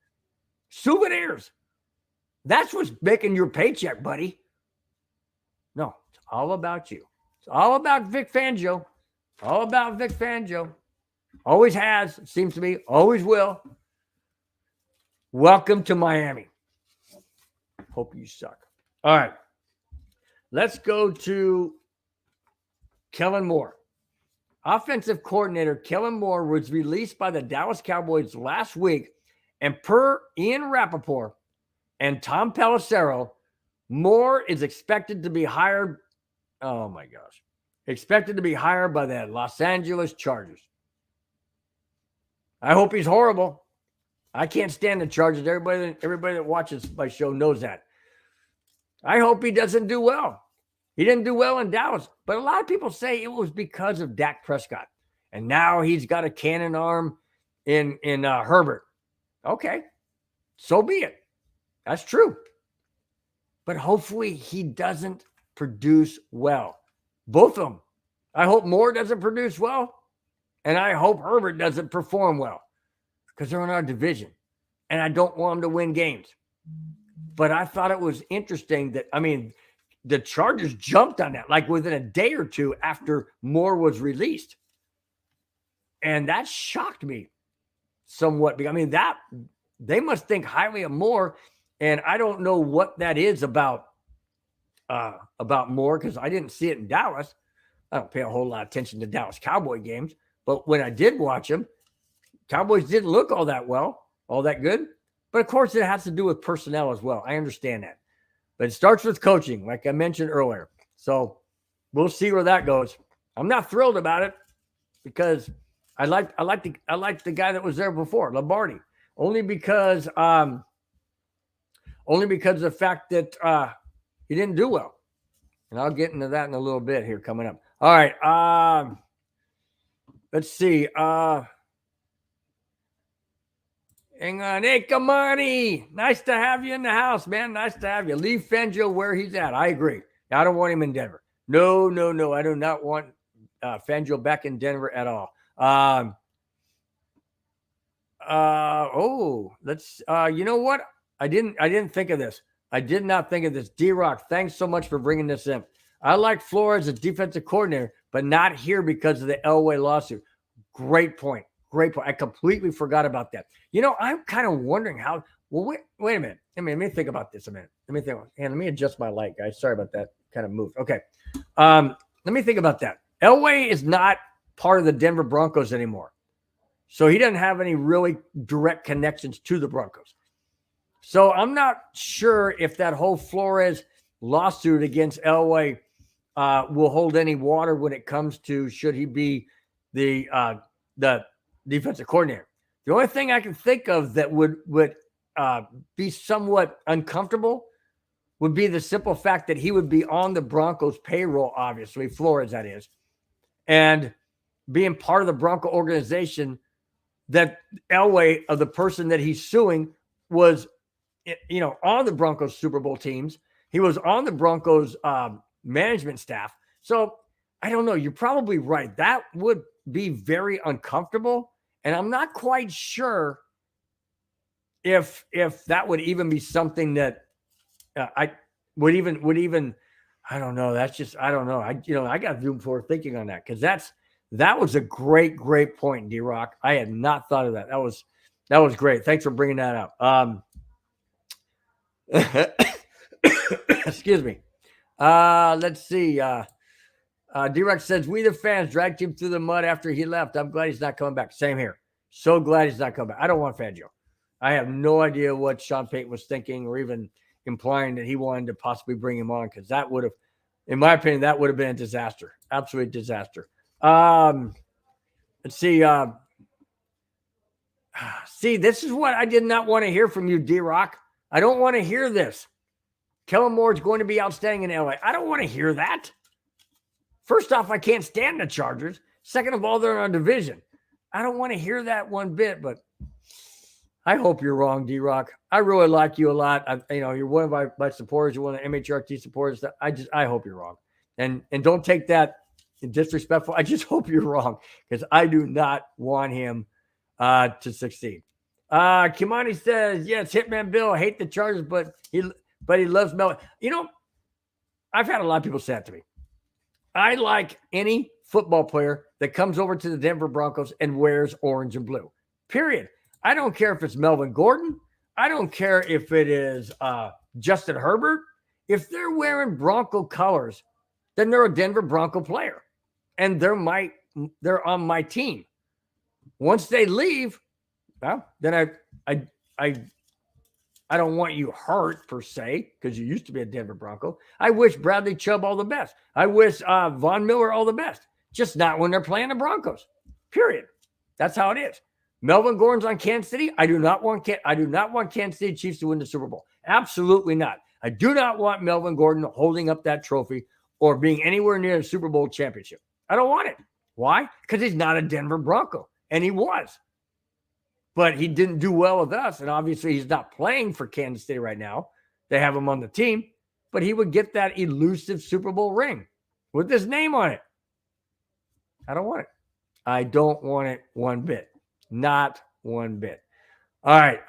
S3: souvenirs. That's what's making your paycheck, buddy. No, it's all about you. It's all about Vic Fangio. All about Vic Fangio. Always has, it seems to me, always will. Welcome to Miami. Hope you suck. All right. Let's go to Kellen Moore. Offensive coordinator Kellen Moore was released by the Dallas Cowboys last week, and per Ian Rappaport and Tom Pelissero, Moore is expected to be hired. Oh my gosh. Expected to be hired by the Los Angeles Chargers. I hope he's horrible. I can't stand the Chargers. Everybody that watches my show knows that. I hope he doesn't do well. He didn't do well in Dallas, but a lot of people say it was because of Dak Prescott. And now he's got a cannon arm in Herbert. Okay, so be it. That's true. But hopefully he doesn't produce well. Both of them. I hope Moore doesn't produce well, and I hope Herbert doesn't perform well because they're in our division, and I don't want them to win games. But I thought it was interesting that, the Chargers jumped on that like within a day or two after Moore was released. And that shocked me somewhat. That they must think highly of Moore. And I don't know what that is about Moore because I didn't see it in Dallas. I don't pay a whole lot of attention to Dallas Cowboy games. But when I did watch them, Cowboys didn't look all that well, all that good. But of course, it has to do with personnel as well. I understand that. But it starts with coaching, like I mentioned earlier. So we'll see where that goes. I'm not thrilled about it because I like the guy that was there before, Lombardi, only because of the fact that he didn't do well. And I'll get into that in a little bit here coming up. All right. Let's see. Hang on. Hey, Kamani. Nice to have you in the house, man. Nice to have you. Leave Fangio where he's at. I agree. I don't want him in Denver. No. I do not want Fangio back in Denver at all. Let's you know what? I didn't think of this. I did not think of this. D-Rock, thanks so much for bringing this in. I like Flores as defensive coordinator, but not here because of the Elway lawsuit. Great point. I completely forgot about that. I'm kind of wondering how. Well, wait a minute. Let me think about this a minute. Let me adjust my light, guys. Sorry about that. Kind of moved. Okay. Let me think about that. Elway is not part of the Denver Broncos anymore, so he doesn't have any really direct connections to the Broncos. So I'm not sure if that whole Flores lawsuit against Elway will hold any water when it comes to should he be the defensive coordinator. The only thing I can think of that would be somewhat uncomfortable would be the simple fact that he would be on the Broncos payroll, obviously, Flores that is, and being part of the Bronco organization that Elway, of the person that he's suing, was, on the Broncos Super Bowl teams. He was on the Broncos management staff. So I don't know. You're probably right. That would be very uncomfortable. And I'm not quite sure if that would even be something that I would even, I don't know. That's just, I don't know. I got room for thinking on that, because that was a great point, D-Rock. I had not thought of that. That was great. Thanks for bringing that up. Excuse me. Let's see. D-Rock says, we the fans dragged him through the mud after he left. I'm glad he's not coming back. Same here. So glad he's not coming back. I don't want Fangio. I have no idea what Sean Payton was thinking, or even implying that he wanted to possibly bring him on, because that would have, in my opinion, that would have been a disaster. Absolute disaster. Let's see. See, this is what I did not want to hear from you, D-Rock. I don't want to hear this. Kellen Moore is going to be outstanding in LA. I don't want to hear that. First off, I can't stand the Chargers. Second of all, they're in a division. I don't want to hear that one bit, but I hope you're wrong, D-Rock. I really like you a lot. You're one of my supporters. You're one of the MHRT supporters. I hope you're wrong. And don't take that disrespectful. I just hope you're wrong, because I do not want him to succeed. Kimani says, yes, Hitman Bill, I hate the Chargers, but he loves Mel. I've had a lot of people say that to me. I like any football player that comes over to the Denver Broncos and wears orange and blue, period. I don't care if it's Melvin Gordon. I don't care if it is Justin Herbert. If they're wearing Bronco colors, then they're a Denver Bronco player, and they're on my team. Once they leave, well, then I don't want you hurt per se, because you used to be a Denver Bronco. I wish Bradley Chubb all the best. I wish Von Miller all the best. Just not when they're playing the Broncos. Period. That's how it is. Melvin Gordon's on Kansas City. I do not want Kansas City Chiefs to win the Super Bowl. Absolutely not. I do not want Melvin Gordon holding up that trophy or being anywhere near the Super Bowl championship. I don't want it. Why? Because he's not a Denver Bronco, and he was. But he didn't do well with us, and obviously he's not playing for Kansas City right now. They have him on the team, but he would get that elusive Super Bowl ring with his name on it. I don't want it. I don't want it one bit. Not one bit. All right.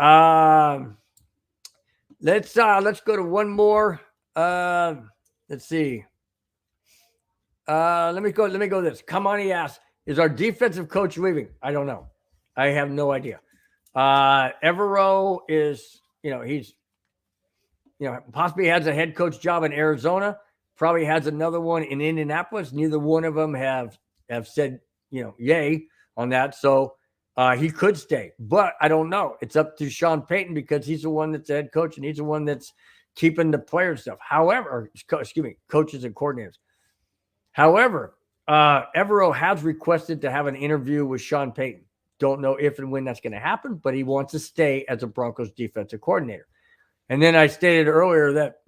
S3: Let's go to one more. Let's see. Let me go this. Come on, he asks, is our defensive coach leaving? I don't know. I have no idea. Evero is, he's, possibly has a head coach job in Arizona, probably has another one in Indianapolis. Neither one of them have said, yay on that. So he could stay, but I don't know. It's up to Sean Payton, because he's the one that's the head coach, and he's the one that's keeping the player stuff. However, coaches and coordinators. However, Evero has requested to have an interview with Sean Payton. Don't know if and when that's going to happen, but he wants to stay as a Broncos defensive coordinator. And then I stated earlier that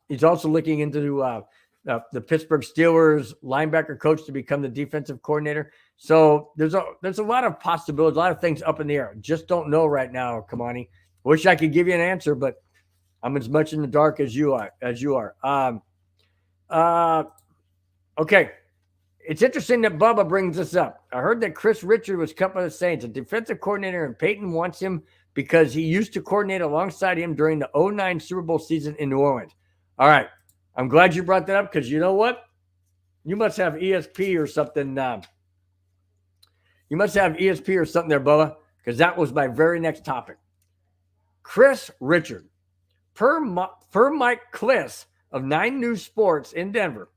S3: he's also looking into the Pittsburgh Steelers linebacker coach to become the defensive coordinator. So there's a lot of possibilities, a lot of things up in the air. Just don't know right now, Kamani. Wish I could give you an answer, but I'm as much in the dark as you are. Okay. It's interesting that Bubba brings this up. I heard that Chris Richard was cut by the Saints, a defensive coordinator, and Payton wants him because he used to coordinate alongside him during the 2009 Super Bowl season in New Orleans. All right. I'm glad you brought that up because you know what? You must have ESP or something. You must have ESP or something there, Bubba, because that was my very next topic. Chris Richard. Per Mike Kliss of 9 News Sports in Denver,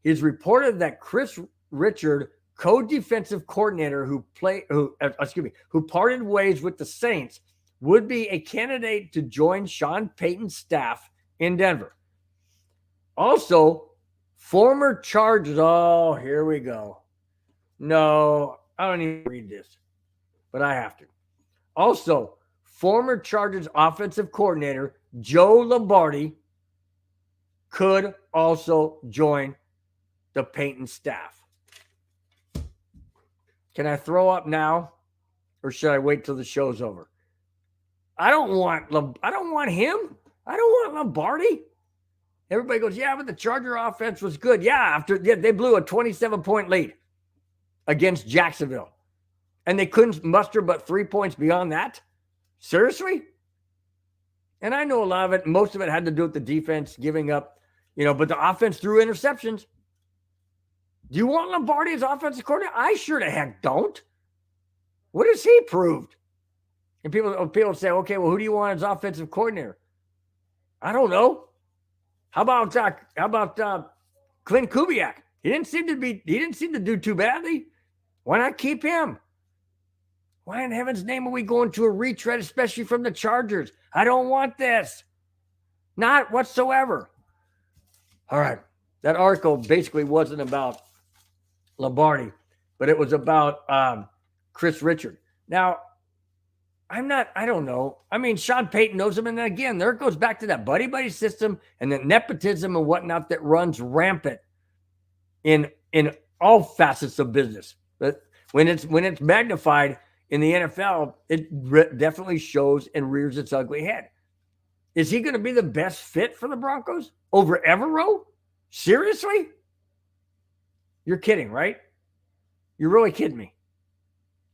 S3: it's reported that Chris Richard, co-defensive coordinator who parted ways with the Saints, would be a candidate to join Sean Payton's staff in Denver. Also, former Chargers. Oh, here we go. No, I don't even read this, but I have to. Also, former Chargers offensive coordinator Joe Lombardi could also join the Payton staff. Can I throw up now, or should I wait till the show's over? I don't want him. I don't want Lombardi. Everybody goes, yeah, but the Charger offense was good. Yeah, they blew a 27-point lead against Jacksonville, and they couldn't muster but 3 points beyond that. Seriously? And I know a lot of it, most of it had to do with the defense giving up, but the offense threw interceptions. Do you want Lombardi as offensive coordinator? I sure the heck don't. What has he proved? And people say, okay, well, who do you want as offensive coordinator? I don't know. How about Clint Kubiak? He didn't seem to do too badly. Why not keep him? Why in heaven's name are we going to a retread, especially from the Chargers? I don't want this. Not whatsoever. All right. That article basically wasn't about Lombardi, but it was about Chris Richard. Now, I don't know. I mean, Sean Payton knows him. And then again, there it goes back to that buddy system and the nepotism and whatnot that runs rampant in all facets of business. But when it's magnified in the NFL, it definitely shows and rears its ugly head. Is he going to be the best fit for the Broncos over Evero? Seriously? You're kidding, right? You're really kidding me.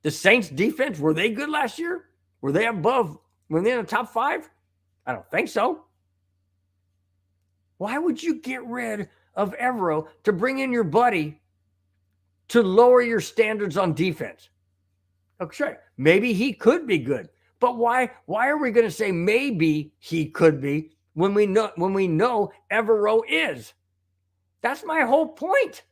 S3: The Saints defense, were they good last year? Were they in the top 5? I don't think so. Why would you get rid of Evero to bring in your buddy to lower your standards on defense? Okay, maybe he could be good. But why are we going to say maybe he could be when we know Evero is? That's my whole point.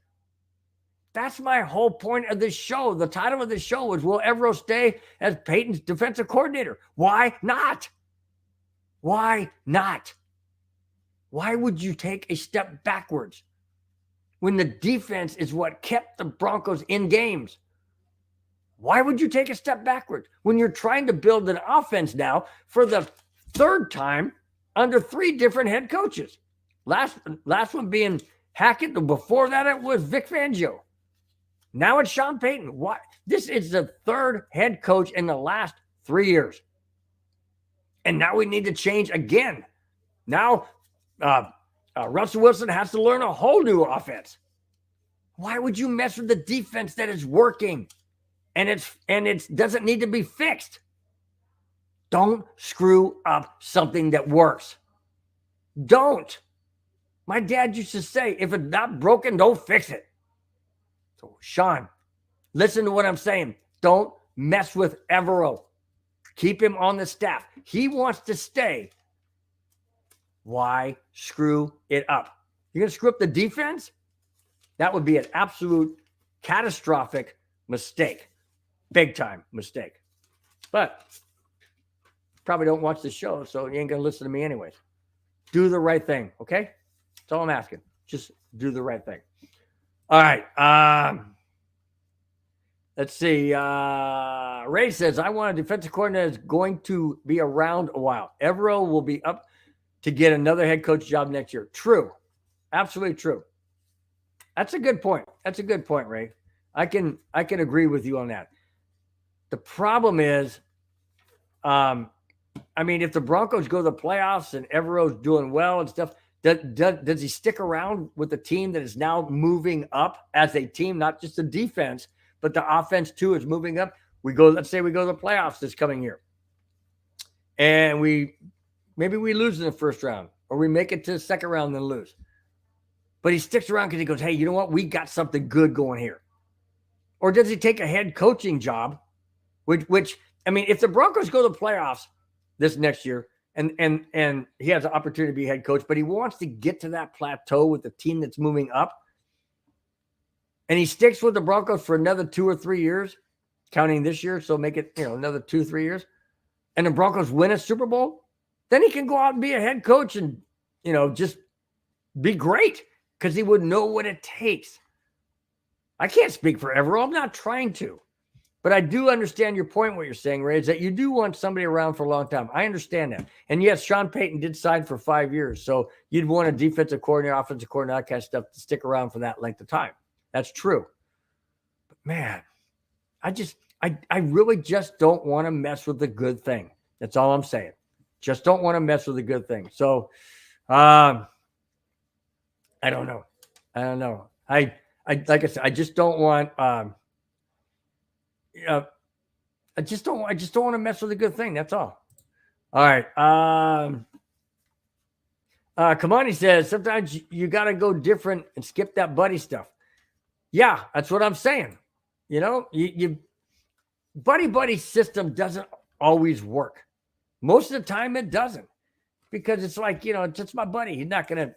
S3: That's my whole point of this show. The title of the show was, will Evero stay as Payton's defensive coordinator? Why not? Why not? Why would you take a step backwards when the defense is what kept the Broncos in games? Why would you take a step backwards when you're trying to build an offense now for the 3rd time under 3 different head coaches? Last one being Hackett. Before that, it was Vic Fangio. Now it's Sean Payton. Why? This is the 3rd head coach in the last 3 years. And now we need to change again. Now Russell Wilson has to learn a whole new offense. Why would you mess with the defense that is working and it doesn't need to be fixed? Don't screw up something that works. Don't. My dad used to say, if it's not broken, don't fix it. So, Sean, listen to what I'm saying. Don't mess with Evero. Keep him on the staff. He wants to stay. Why screw it up? You're going to screw up the defense? That would be an absolute catastrophic mistake. Big time mistake. But probably don't watch the show, so you ain't going to listen to me anyways. Do the right thing, okay? That's all I'm asking. Just do the right thing. All right. Let's see. Ray says, I want a defensive coordinator that's going to be around a while. Evero will be up to get another head coach job next year. True. Absolutely true. That's a good point. That's a good point, Ray. I can agree with you on that. The problem is, I mean, if the Broncos go to the playoffs and Evero's doing well and stuff, does he stick around with the team that is now moving up as a team, not just the defense, but the offense too is moving up? Let's say we go to the playoffs this coming year, and maybe we lose in the first round, or we make it to the second round and then lose. But he sticks around because he goes, hey, you know what? We got something good going here. Or does he take a head coaching job, which I mean, if the Broncos go to the playoffs this next year, and he has an opportunity to be head coach, but he wants to get to that plateau with the team that's moving up, and he sticks with the Broncos for another 2 or 3 years, counting this year, so make it another 2-3 years, and the Broncos win a Super Bowl, then he can go out and be a head coach and just be great because he would know what it takes. I can't speak for Evero. I'm not trying to. But I do understand your point, what you're saying, Ray, is that you do want somebody around for a long time. I understand that. And yes, Sean Payton did sign for 5 years. So you'd want a defensive coordinator, offensive coordinator, that kind of stuff to stick around for that length of time. That's true. But man, I really just don't want to mess with the good thing. That's all I'm saying. Just don't want to mess with the good thing. So I don't know. I like I said, I just don't want I just don't want to mess with a good thing. That's all. All right. Kamani says sometimes you got to go different and skip that buddy stuff. Yeah, that's what I'm saying. You buddy system doesn't always work. Most of the time it doesn't, because it's like, it's just my buddy. He's not gonna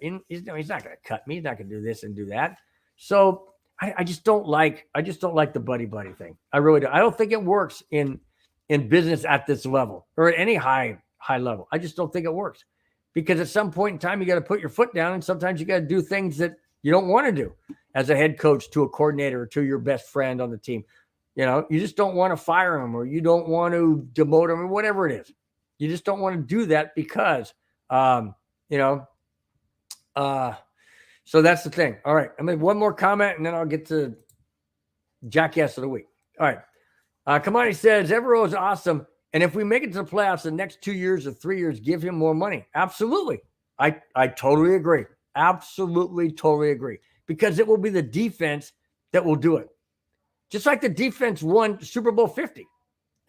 S3: cut me. He's not gonna do this and do that. So I just don't like the buddy thing. I really do. I don't think it works in business at this level or at any high level. I just don't think it works, because at some point in time you got to put your foot down, and sometimes you got to do things that you don't want to do as a head coach to a coordinator or to your best friend on the team. You just don't want to fire him, or you don't want to demote him, or whatever it is. You just don't want to do that because so that's the thing. All right. One more comment, and then I'll get to Jackass of the Week. All right. Kamani says, Evero is awesome. And if we make it to the playoffs the next 2 years or 3 years, give him more money. Absolutely. I totally agree. Absolutely, totally agree. Because it will be the defense that will do it. Just like the defense won Super Bowl 50.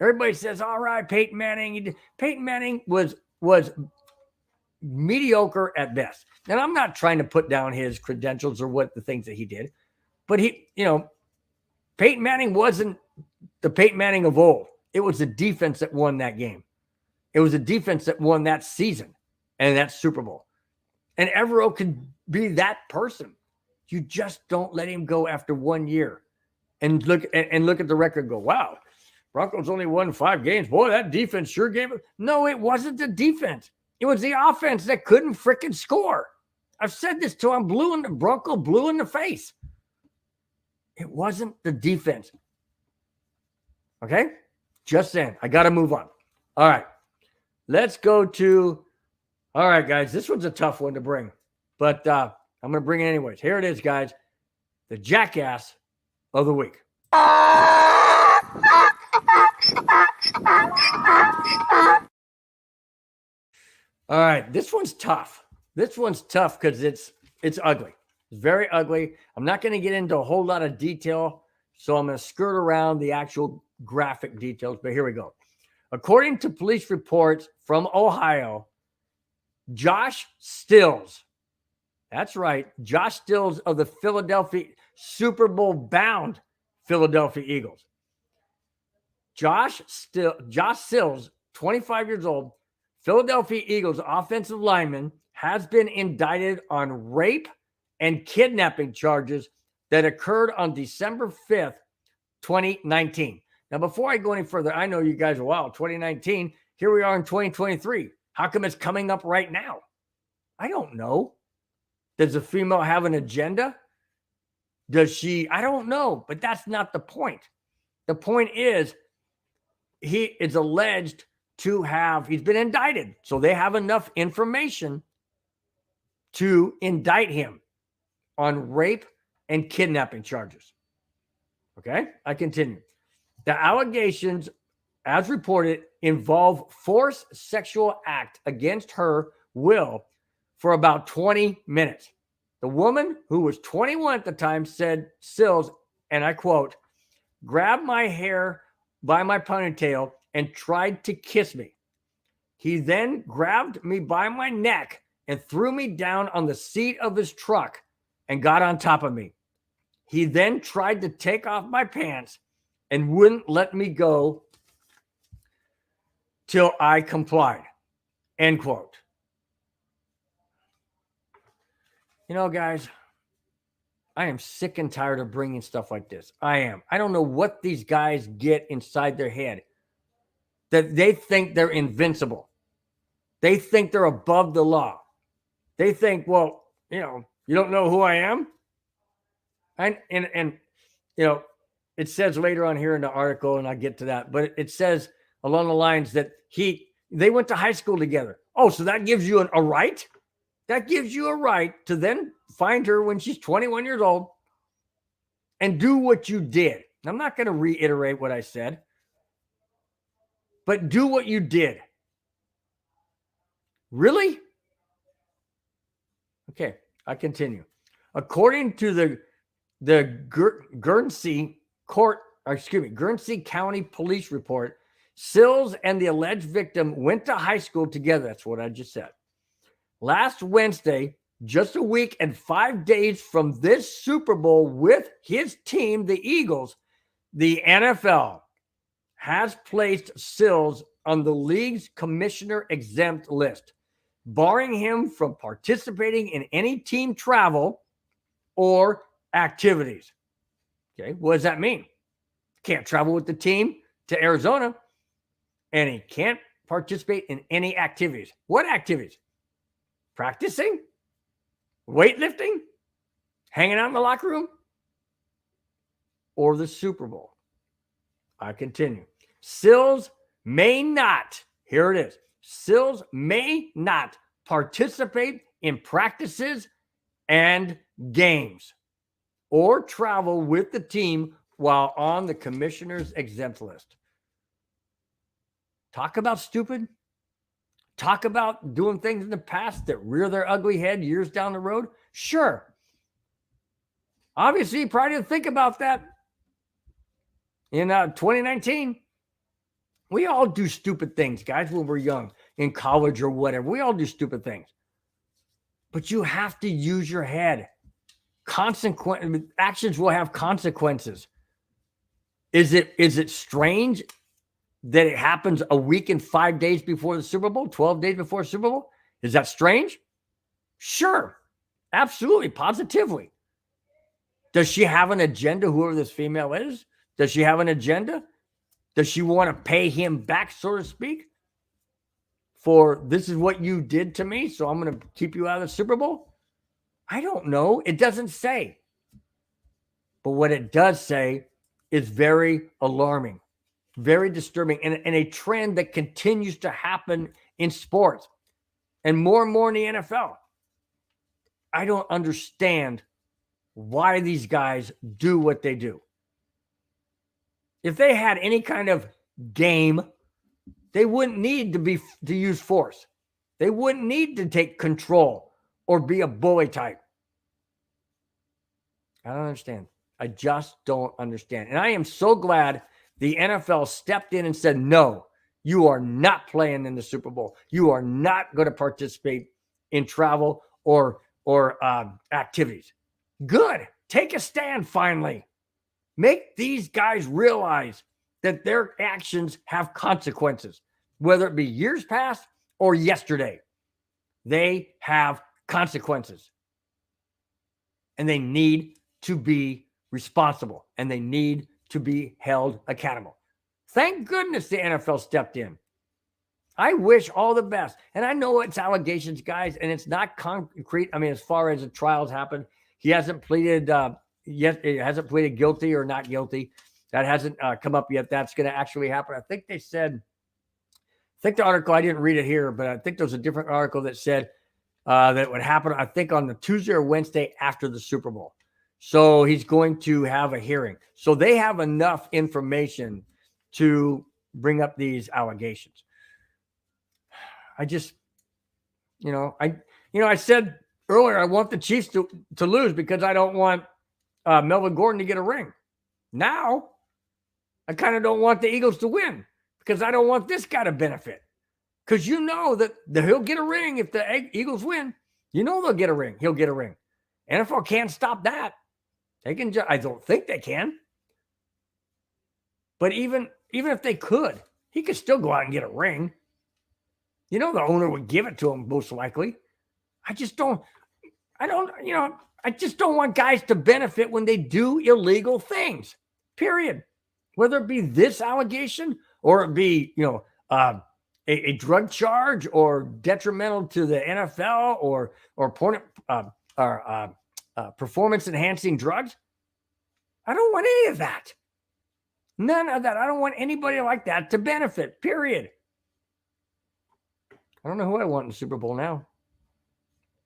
S3: Everybody says, all right, Peyton Manning. Peyton Manning was mediocre at best. And I'm not trying to put down his credentials or what the things that he did, but Peyton Manning wasn't the Peyton Manning of old. It was the defense that won that game. It was the defense that won that season and that Super Bowl. And Evero could be that person. You just don't let him go after 1 year and look at the record and go, wow, Broncos only won 5 games. Boy, that defense sure gave it. No, it wasn't the defense. It was the offense that couldn't freaking score. I've said this till I'm Bronco blue in the face. It wasn't the defense. Okay? Just saying. I got to move on. All right. Let's go to, all right, guys. This one's a tough one to bring, but I'm going to bring it anyways. Here it is, guys. The Jackass of the Week. All right, this one's tough. This one's tough because it's ugly. It's very ugly. I'm not going to get into a whole lot of detail, so I'm going to skirt around the actual graphic details, but here we go. According to police reports from Ohio, Josh Stills, that's right, Josh Stills of the Philadelphia Super Bowl bound Philadelphia Eagles. Josh Stills, 25 years old, Philadelphia Eagles offensive lineman, has been indicted on rape and kidnapping charges that occurred on December 5th, 2019. Now, before I go any further, I know you guys are, wow, 2019. Here we are in 2023. How come it's coming up right now? I don't know. Does the female have an agenda? Does she? I don't know, but that's not the point. The point is he is alleged to have, he's been indicted. So they have enough information to indict him on rape and kidnapping charges. Okay, I continue. The allegations, as reported, involve forced sexual act against her will for about 20 minutes. The woman, who was 21 at the time, said Sills, and I quote, grabbed my hair by my ponytail and tried to kiss me. He then grabbed me by my neck and threw me down on the seat of his truck and got on top of me. He then tried to take off my pants and wouldn't let me go till I complied. End quote. You know, guys, I am sick and tired of bringing stuff like this. I am. I don't know what these guys get inside their head, that they think they're invincible. They think they're above the law. They think, well, you don't know who I am? And it says later on here in the article, and I'll get to that, but it says along the lines that they went to high school together. Oh, so that gives you a right? That gives you a right to then find her when she's 21 years old and do what you did. I'm not going to reiterate what I said, but do what you did. Really? Okay, I continue. According to the Guernsey County Police report, Sills and the alleged victim went to high school together. That's what I just said. Last Wednesday, just a week and 5 days from this Super Bowl with his team, the Eagles, the NFL has placed Sills on the league's commissioner exempt list, barring him from participating in any team travel or activities. Okay, what does that mean? Can't travel with the team to Arizona, and he can't participate in any activities. What activities? Practicing? Weightlifting? Hanging out in the locker room? Or the Super Bowl? I continue. Sills may not, here it is, Sills may not participate in practices and games or travel with the team while on the commissioner's exempt list. Talk about stupid. Talk about doing things in the past that rear their ugly head years down the road. Sure. Obviously, you probably didn't think about that in 2019. We all do stupid things, guys, when we're young, in college or whatever. We all do stupid things. But you have to use your head. Actions will have consequences. Is it strange that it happens a week and 5 days before the Super Bowl, 12 days before the Super Bowl? Is that strange? Sure. Absolutely. Positively. Does she have an agenda, whoever this female is? Does she have an agenda? Does she want to pay him back, so to speak? For this is what you did to me, so I'm going to keep you out of the Super Bowl? I don't know. It doesn't say. But what it does say is very alarming, very disturbing, and a trend that continues to happen in sports and more in the NFL. I don't understand why these guys do what they do. If they had any kind of game, they wouldn't need to use force. They wouldn't need to take control or be a bully type. I don't understand. I just don't understand. And I am so glad the NFL stepped in and said, no, you are not playing in the Super Bowl. You are not going to participate in travel or activities. Good. Take a stand finally. Make these guys realize that their actions have consequences, whether it be years past or yesterday. They have consequences. And they need to be responsible, and they need to be held accountable. Thank goodness the NFL stepped in. I wish all the best. And I know it's allegations, guys, and it's not concrete. I mean, as far as the trials happen, he hasn't pleaded pleaded guilty or not guilty. That hasn't come up yet. That's going to actually happen. I think they said, the article, I didn't read it here, but I think there was a different article that said that it would happen, I think, on the Tuesday or Wednesday after the Super Bowl. So he's going to have a hearing. So they have enough information to bring up these allegations. I just, I said earlier, I want the Chiefs to lose because I don't want Melvin Gordon to get a ring. Now, I kind of don't want the Eagles to win because I don't want this guy to benefit. Because you know that he'll get a ring if the Eagles win. You know they'll get a ring. He'll get a ring. NFL can't stop that. They can. I don't think they can. But even if they could, he could still go out and get a ring. You know the owner would give it to him most likely. I just don't want guys to benefit when they do illegal things. Period. Whether it be this allegation or it be, a drug charge or detrimental to the NFL or performance enhancing drugs. I don't want any of that. None of that. I don't want anybody like that to benefit. Period. I don't know who I want in the Super Bowl now.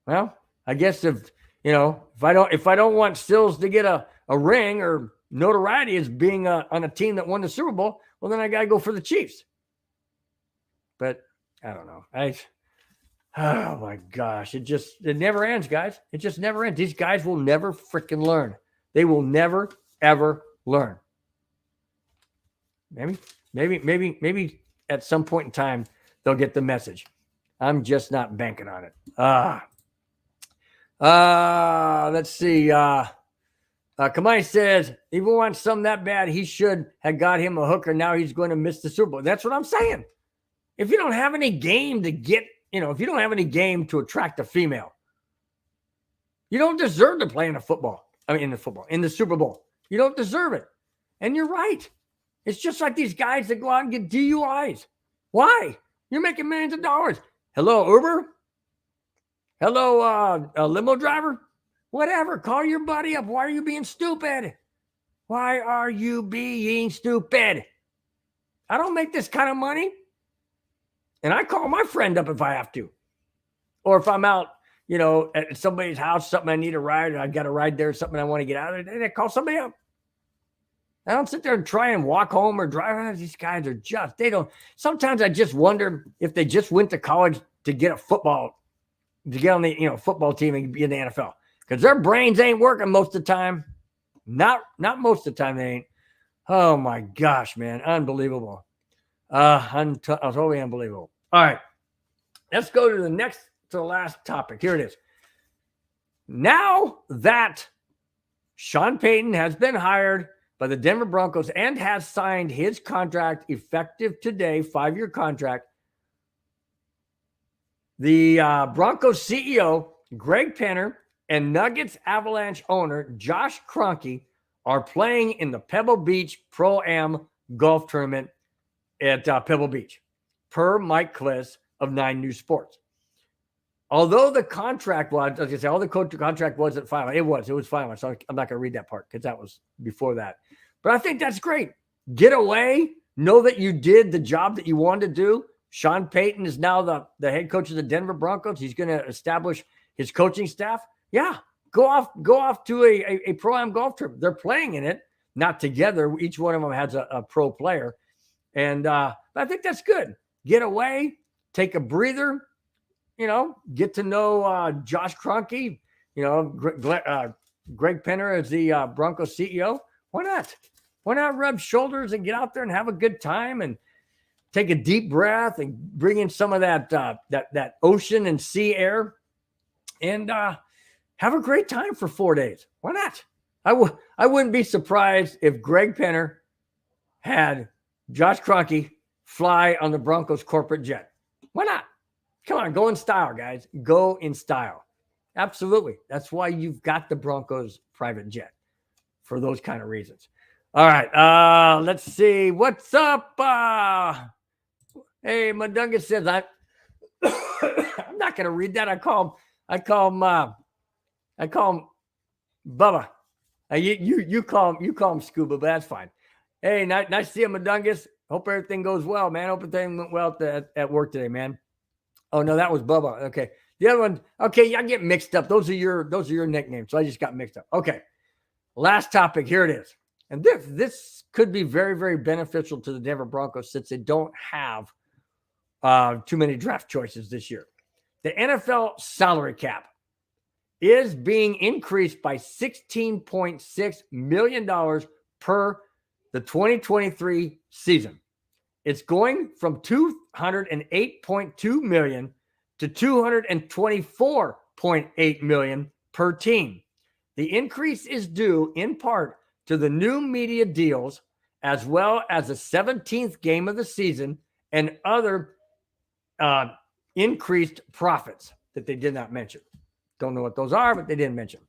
S3: Well, I guess if I don't want Stills to get a ring or notoriety as being on a team that won the Super Bowl, well, then I got to go for the Chiefs. But I don't know. Oh my gosh. It never ends, guys. It just never ends. These guys will never freaking learn. They will never, ever learn. Maybe at some point in time, they'll get the message. I'm just not banking on it. Let's see. Kamai says, if he wants some that bad, he should have got him a hooker. Now he's going to miss the Super Bowl. That's what I'm saying. If you don't have any game to get, if you don't have any game to attract a female, you don't deserve to play in the Super Bowl. You don't deserve it. And you're right. It's just like these guys that go out and get DUIs. Why? You're making millions of dollars. Hello, Uber? Hello, a limo driver? Whatever. Call your buddy up. Why are you being stupid? Why are you being stupid? I don't make this kind of money. And I call my friend up if I have to. Or if I'm out, at somebody's house, something I need a ride, or I got a ride there, something I want to get out of, and I call somebody up. I don't sit there and try and walk home or drive. These guys are sometimes I just wonder if they just went to college to get on the football team and be in the NFL. Because their brains ain't working most of the time. Not most of the time they ain't. Oh my gosh, man. Unbelievable. Totally unbelievable. All right. Let's go to the last topic. Here it is. Now that Sean Payton has been hired by the Denver Broncos and has signed his contract effective today, 5-year contract, the Broncos CEO, Greg Penner, and Nuggets Avalanche owner, Josh Kroenke, are playing in the Pebble Beach Pro-Am golf tournament at Pebble Beach, per Mike Kliss of 9 News Sports. Although the contract was, as I say, all the contract wasn't final. It was final. So I'm not going to read that part because that was before that. But I think that's great. Get away. Know that you did the job that you wanted to do. Sean Payton is now the head coach of the Denver Broncos. He's going to establish his coaching staff. Yeah, go off to a Pro-Am golf trip. They're playing in it, not together. Each one of them has a pro player. And I think that's good. Get away. Take a breather. Get to know Josh Kroenke, Greg Penner as the Broncos CEO. Why not? Why not rub shoulders and get out there and have a good time and take a deep breath and bring in some of that ocean and sea air and have a great time for 4 days. Why not? I wouldn't be surprised if Greg Penner had Josh Kroenke fly on the Broncos corporate jet. Why not? Come on, go in style, guys. Go in style. Absolutely. That's why you've got the Broncos private jet, for those kind of reasons. All right. Let's see. What's up? Hey, Madunga says I'm not going to read that. I call him Bubba. You call him Scuba, but that's fine. Hey, nice to see you, Madungus. Hope everything goes well, man. Hope everything went well at work today, man. Oh no, that was Bubba. Okay. The other one, okay, I get mixed up. Those are your nicknames. So I just got mixed up. Okay. Last topic. Here it is. And this could be very, very beneficial to the Denver Broncos since they don't have too many draft choices this year. The NFL salary cap is being increased by $16.6 million per the 2023 season. It's going from $208.2 million to $224.8 million per team. The increase is due in part to the new media deals, as well as the 17th game of the season and other increased profits that they did not mention. Don't know what those are, but they didn't mention.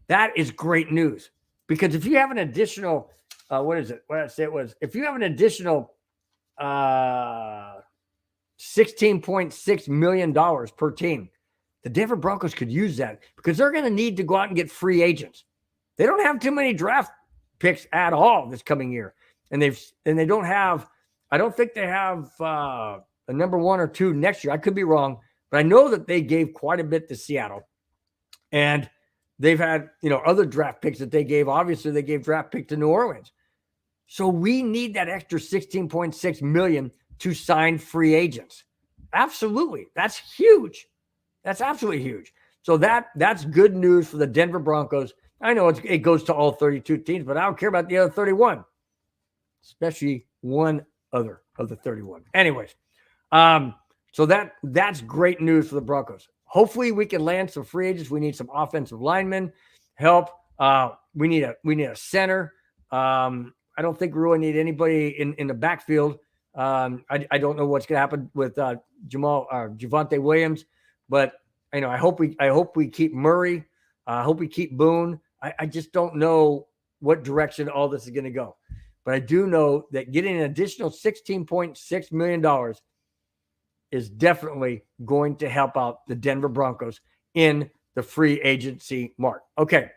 S3: That is great news, because if you have an additional, if you have an additional $16.6 million per team, the Denver Broncos could use that because they're going to need to go out and get free agents. They don't have too many draft picks at all this coming year. And they don't have, I don't think they have a number 1 or 2 next year. I could be wrong, but I know that they gave quite a bit to Seattle. And they've had, other draft picks that they gave. Obviously, they gave draft pick to New Orleans. So we need that extra $16.6 million to sign free agents. Absolutely. That's huge. That's absolutely huge. So that's good news for the Denver Broncos. I know it goes to all 32 teams, but I don't care about the other 31, especially one other of the 31. Anyways, so that's great news for the Broncos. Hopefully we can land some free agents. We need some offensive linemen help. We need a center. I don't think we really need anybody in the backfield. I don't know what's going to happen with Javonte Williams, but I hope we keep Murray. I hope we keep Boone. I just don't know what direction all this is going to go, but I do know that getting an additional $16.6 million is definitely going to help out the Denver Broncos in the free agency mark. Okay.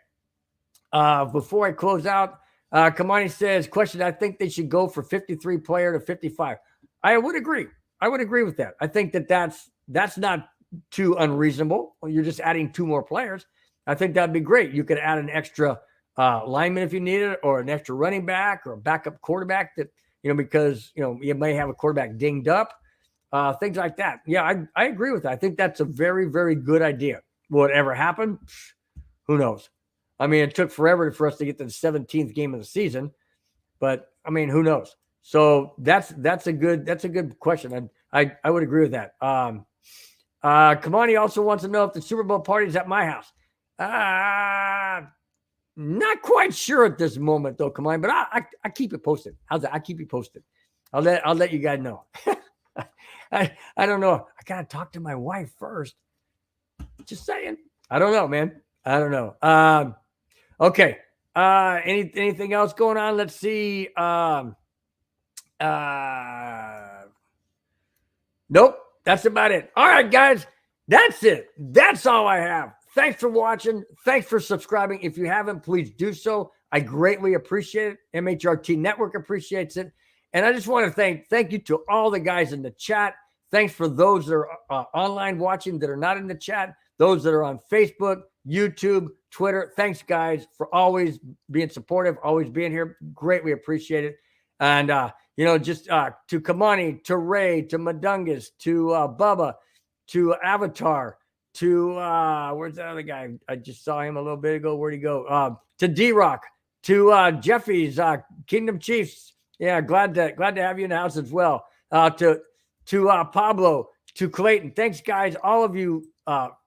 S3: Before I close out, Kamani says, question, I think they should go for 53 player to 55. I would agree. I would agree with that. I think that's not too unreasonable. You're just adding 2 more players. I think that'd be great. You could add an extra lineman if you need it, or an extra running back or a backup quarterback that, because, you may have a quarterback dinged up, things like that. Yeah, I agree with that. I think that's a very, very good idea. Will it ever happen? Who knows? I mean, it took forever for us to get to the 17th game of the season, but I mean, who knows? So that's a good question. I would agree with that. Kamani also wants to know if the Super Bowl party is at my house. Not quite sure at this moment though, Kamani, but I keep it posted. How's that? I keep you posted. I'll let you guys know. I don't know. I gotta talk to my wife first. Just saying. I don't know, man. I don't know. Okay. Anything else going on? Let's see. Nope. That's about it. All right, guys. That's it. That's all I have. Thanks for watching. Thanks for subscribing. If you haven't, please do so. I greatly appreciate it. MHRT Network appreciates it. And I just want to thank you to all the guys in the chat. Thanks for those that are online watching that are not in the chat. Those that are on Facebook, YouTube, Twitter. Thanks, guys, for always being supportive, always being here. Greatly appreciate it. And, just to Kamani, to Ray, to Madungus, to Bubba, to Avatar, to where's that other guy? I just saw him a little bit ago. Where'd he go? To D-Rock, to Jeffy's Kingdom Chiefs. Yeah, glad to have you in the house as well. To Pablo, to Clayton. Thanks, guys, all of you,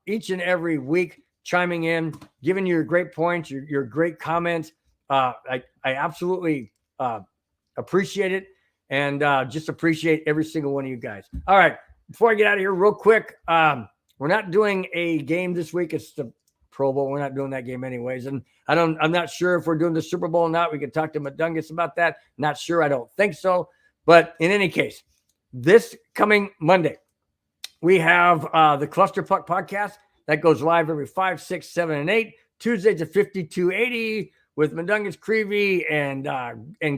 S3: each and every week chiming in, giving your great points, your great comments. I absolutely appreciate it, and just appreciate every single one of you guys. All right, before I get out of here real quick, we're not doing a game this week. It's the Pro Bowl. We're not doing that game anyways. And I'm not sure if we're doing the Super Bowl or not. We could talk to Madungus about that. Not sure. I don't think so. But in any case, this coming Monday, we have the Cluster Puck podcast that goes live every 5, 6, 7, and 8. Tuesdays at 5280 with Madungus, Creevy, and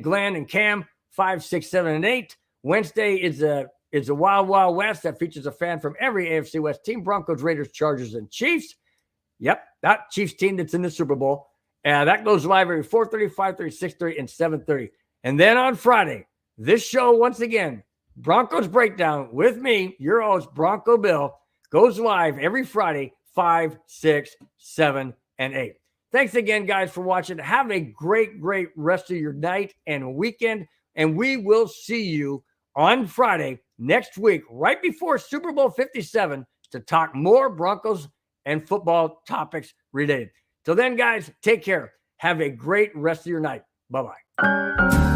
S3: Glenn and Cam, 5, 6, 7, and 8. Wednesday is a Wild Wild West that features a fan from every AFC West team: Broncos, Raiders, Chargers, and Chiefs. Yep, that Chiefs team that's in the Super Bowl. That goes live every 4:30, 5:30, 6:30, and 7:30. And then on Friday, this show, once again, Broncos Breakdown with me, your host, Bronco Bill, goes live every Friday, 5, 6, 7, and 8. Thanks again, guys, for watching. Have a great, great rest of your night and weekend. And we will see you on Friday next week, right before Super Bowl 57, to talk more Broncos and football topics related. Till then, guys, take care. Have a great rest of your night. Bye-bye.